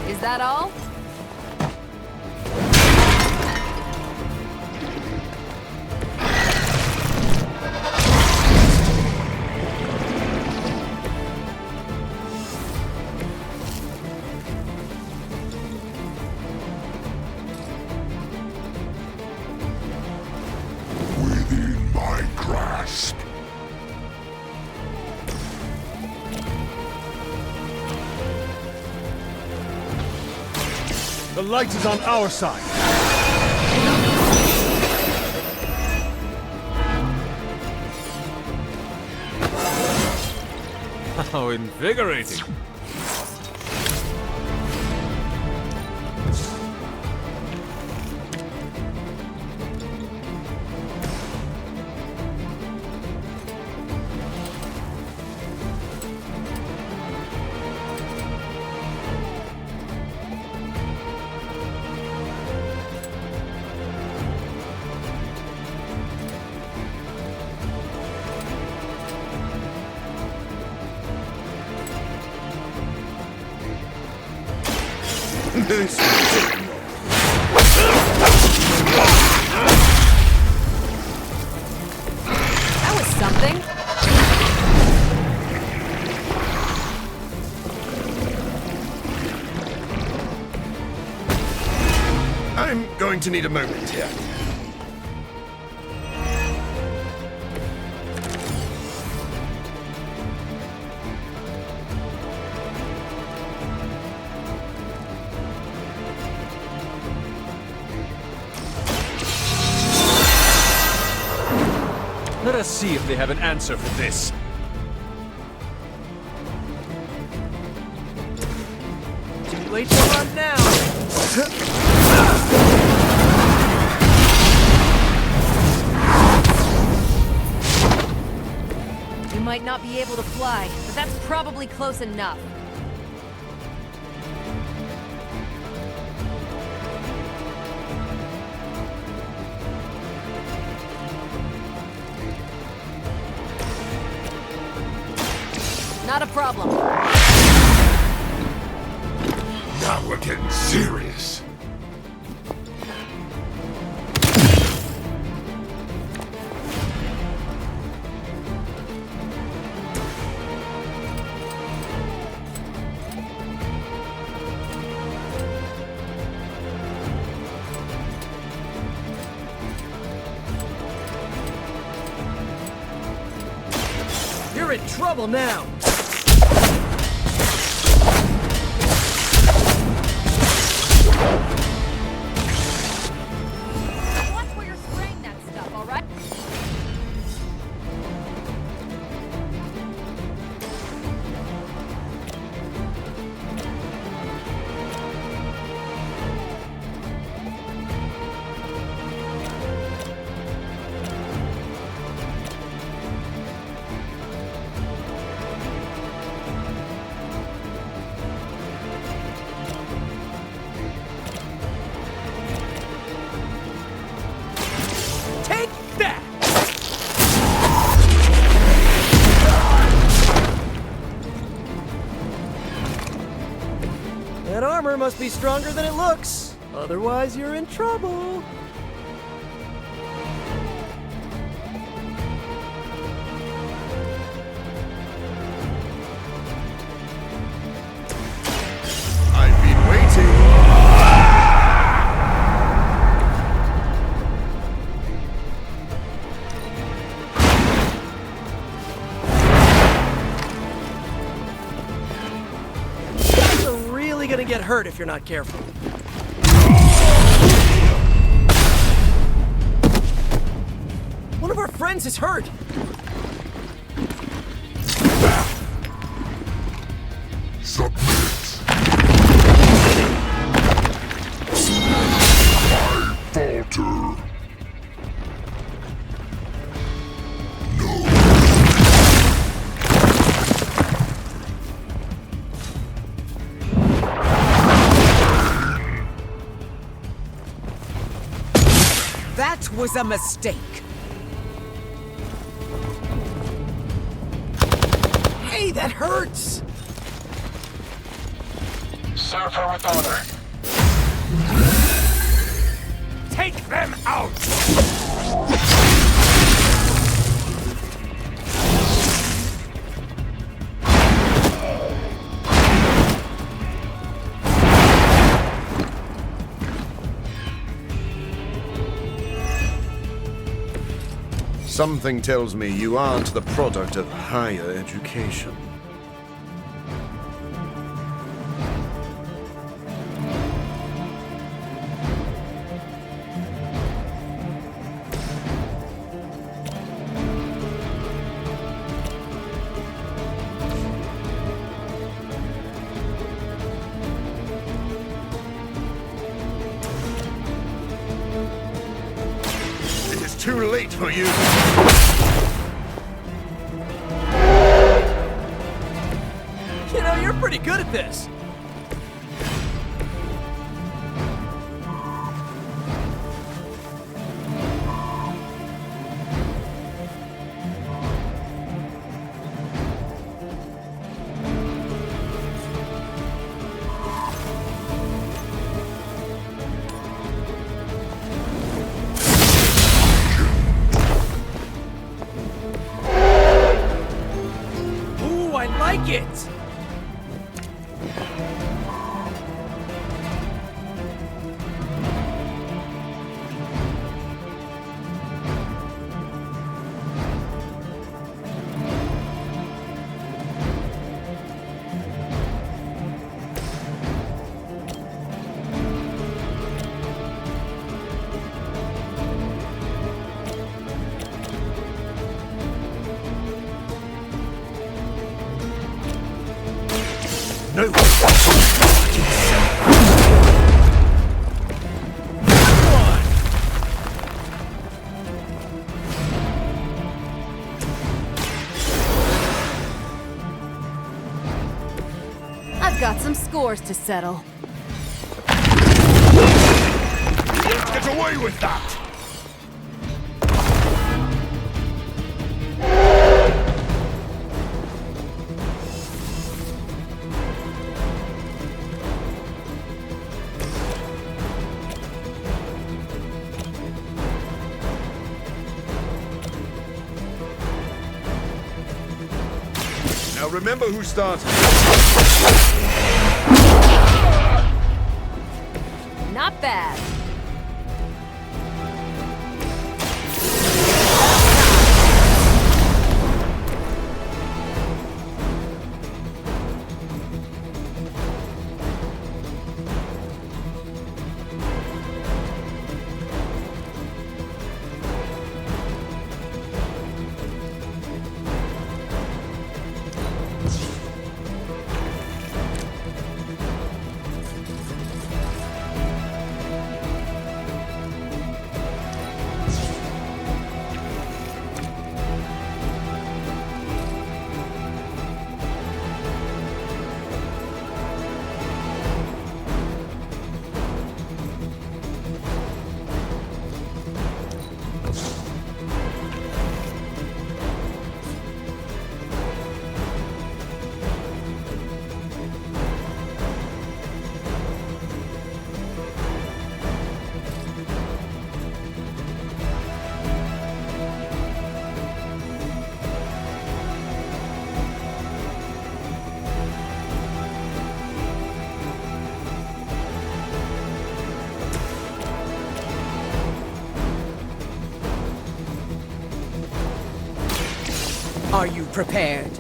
Is that all? Within my grasp. The light is on our side. How invigorating. This That was something. I'm going to need a moment here. Let us see if they have an answer for this. Too late to run now. You might not be able to fly, but that's probably close enough. Not a problem. Now we're getting serious. You're in trouble now. Watch where you're spraying that stuff, all right? Take that! That armor must be stronger than it looks. Otherwise, you're in trouble. I've been waiting. You're really gonna get hurt if you're not careful. One of our friends is hurt. Submit. I falter. That was a mistake. Hey, that hurts! Serve her with honor. Take them out! Something tells me you aren't the product of higher education. It is too late for you. You know, you're pretty good at this. shit! No. I've got some scores to settle. Let's get away with that! Now remember who started. Not bad. Are you prepared?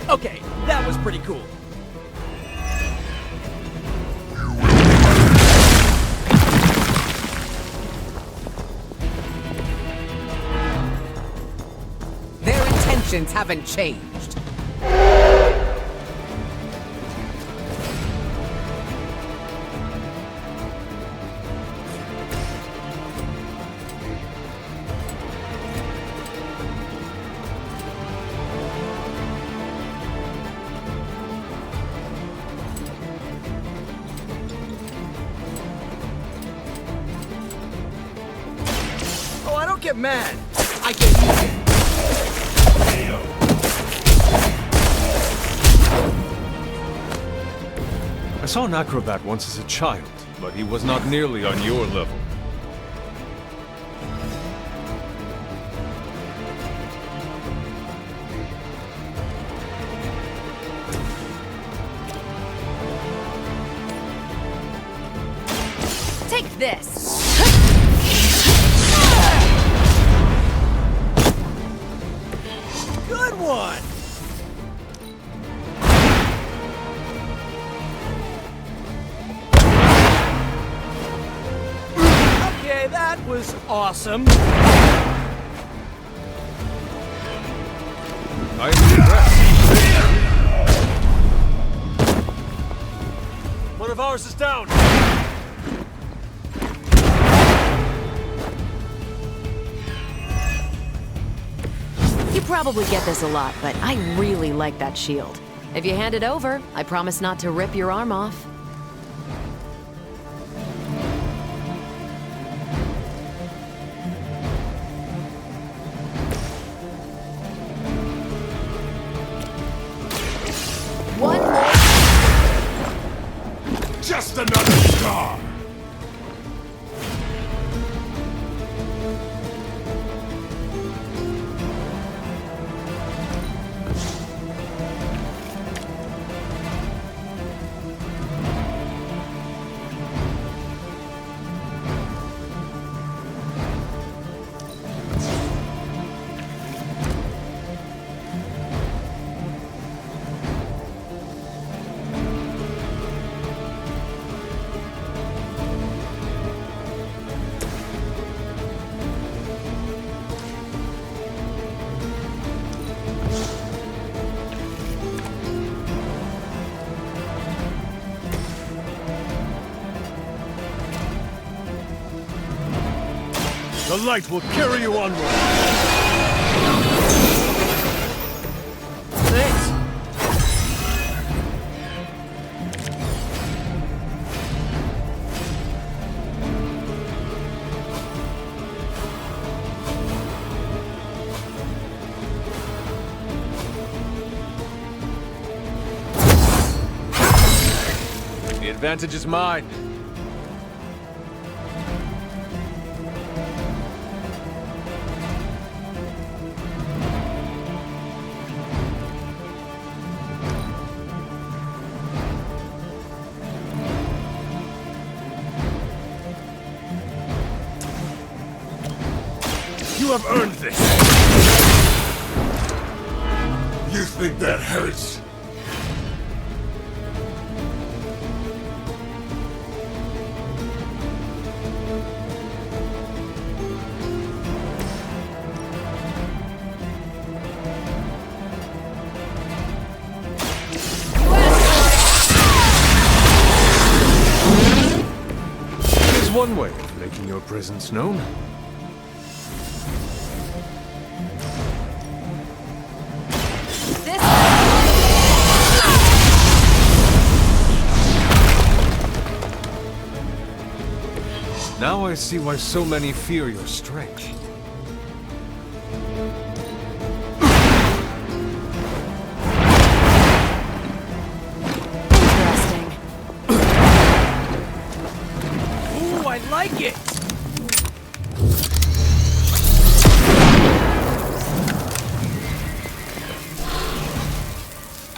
Okay, that was pretty cool. Their intentions haven't changed. Oh, I don't get mad. I get even. I saw an acrobat once as a child, but he was not nearly on your level. Take this. Good one! Okay, that was awesome. I am impressed. One of ours is down. You probably get this a lot, but I really like that shield. If you hand it over, I promise not to rip your arm off. One more. Just another scar! The light will carry you onward. Thanks. The advantage is mine. You have earned this. You think that hurts? There's one way of making your presence known. Now I see why so many fear your strength. Interesting. Ooh, I like it.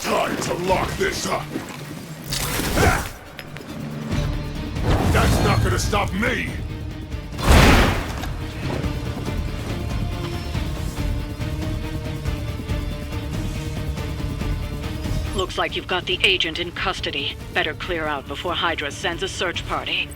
Time to lock this up. That's not gonna stop me! Looks like you've got the agent in custody. Better clear out before Hydra sends a search party.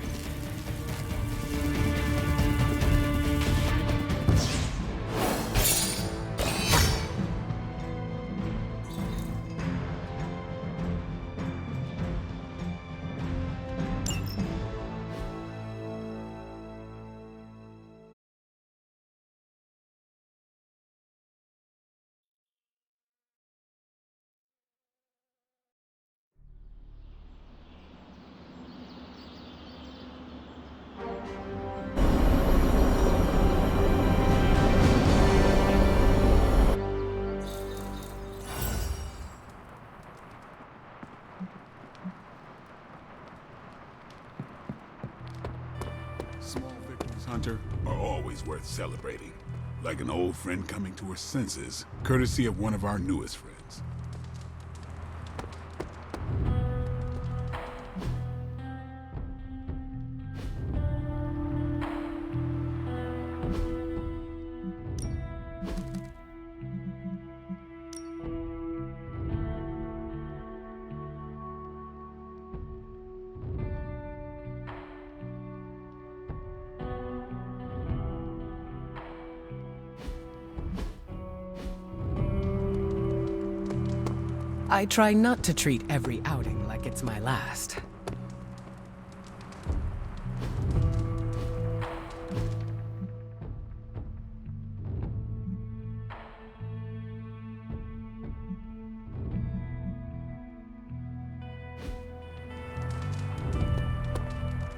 Small victories, Hunter, are always worth celebrating. Like an old friend coming to her senses, courtesy of one of our newest friends. I try not to treat every outing like it's my last.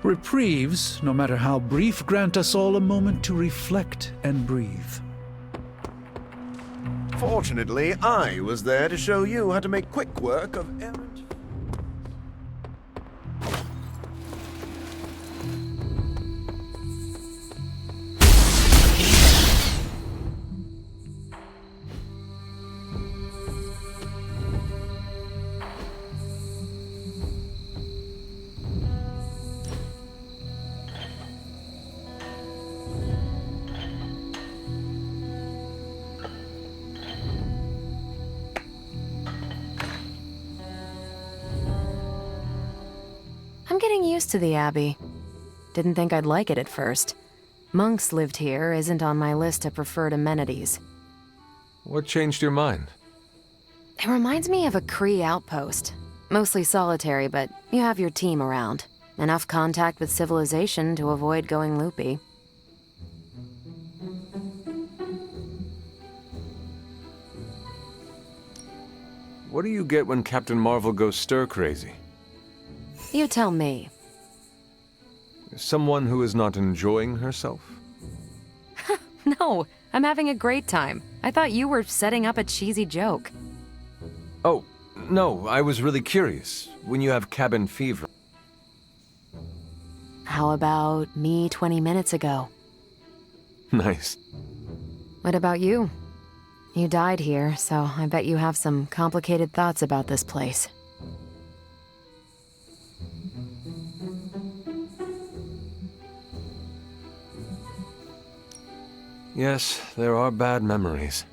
Reprieves, no matter how brief, grant us all a moment to reflect and breathe. Fortunately, I was there to show you how to make quick work of errant. I'm getting used to the Abbey. Didn't think I'd like it at first. Monks lived here isn't on my list of preferred amenities. What changed your mind? It reminds me of a Kree outpost. Mostly solitary, but you have your team around. Enough contact with civilization to avoid going loopy. What do you get when Captain Marvel goes stir-crazy? You tell me. Someone who is not enjoying herself? No, I'm having a great time. I thought you were setting up a cheesy joke. Oh, no, I was really curious. When you have cabin fever. How about me 20 minutes ago? Nice. What about you? You died here, so I bet you have some complicated thoughts about this place. Yes, there are bad memories.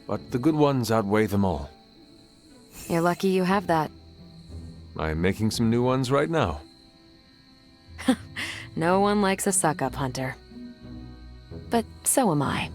But the good ones outweigh them all. You're lucky you have that. I'm making some new ones right now. No one likes a suck-up, Hunter. But so am I.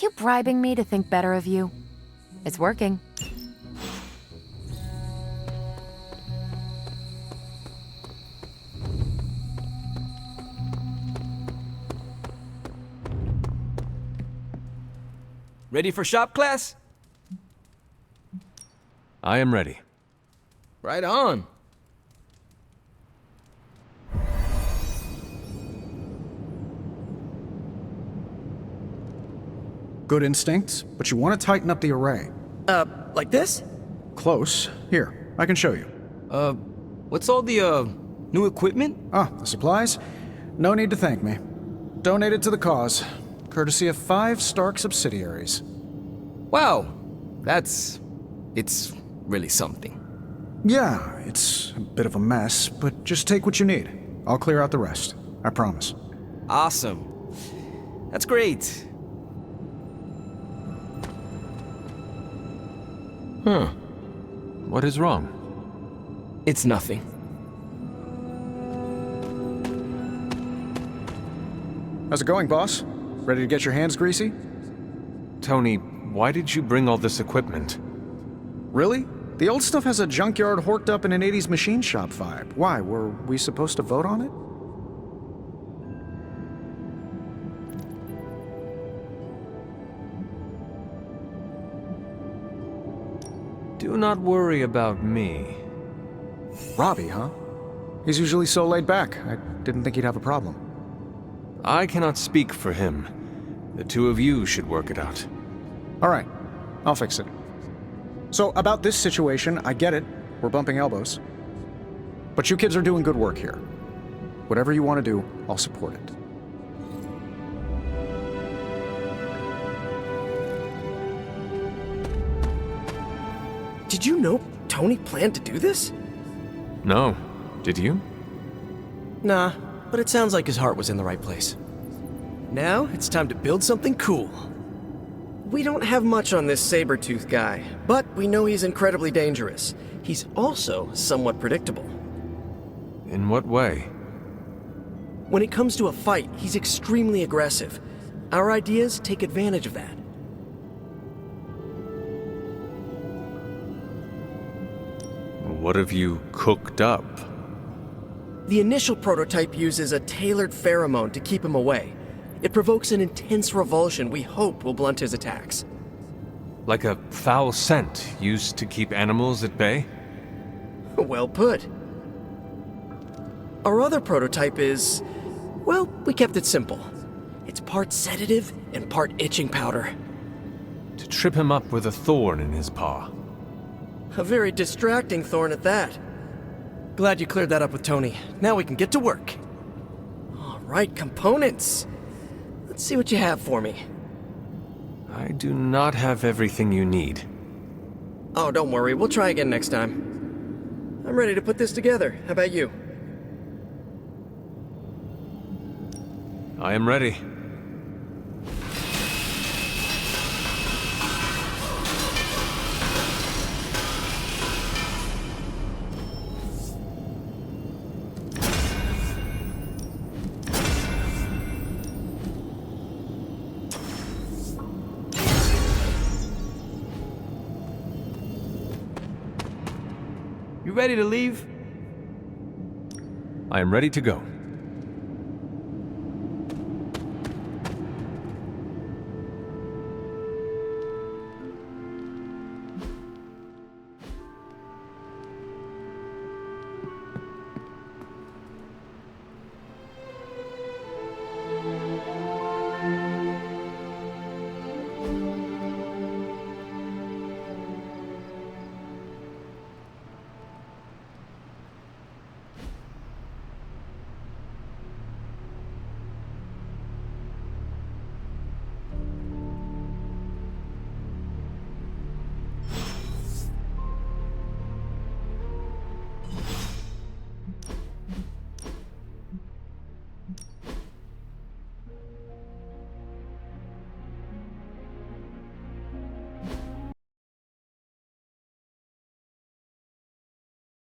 You bribing me to think better of you? It's working. Ready for shop class? I am ready. Right on. Good instincts, but you want to tighten up the array. Like this? Close. Here, I can show you. What's all the, new equipment? Ah, the supplies? No need to thank me. Donated to the cause, courtesy of 5 Stark subsidiaries. Wow, it's really something. Yeah, it's a bit of a mess, but just take what you need. I'll clear out the rest. I promise. Awesome. That's great. Huh. What is wrong? It's nothing. How's it going, boss? Ready to get your hands greasy? Tony, why did you bring all this equipment? Really? The old stuff has a junkyard horked up in an 80s machine shop vibe. Why, were we supposed to vote on it? Do not worry about me. Robbie, huh? He's usually so laid back. I didn't think he'd have a problem. I cannot speak for him. The two of you should work it out. All right, I'll fix it. So, about this situation, I get it. We're bumping elbows. But you kids are doing good work here. Whatever you want to do, I'll support it. Did you know Tony planned to do this? No. Did you? Nah, but it sounds like his heart was in the right place. Now, it's time to build something cool. We don't have much on this Sabretooth guy, but we know he's incredibly dangerous. He's also somewhat predictable. In what way? When it comes to a fight, he's extremely aggressive. Our ideas take advantage of that. What have you cooked up? The initial prototype uses a tailored pheromone to keep him away. It provokes an intense revulsion we hope will blunt his attacks. Like a foul scent used to keep animals at bay? Well put. Our other prototype is... well, we kept it simple. It's part sedative and part itching powder. To trip him up with a thorn in his paw. A very distracting thorn at that. Glad you cleared that up with Tony. Now we can get to work. All right, components. Let's see what you have for me. I do not have everything you need. Oh, don't worry. We'll try again next time. I'm ready to put this together. How about you? I am ready. You ready to leave? I am ready to go.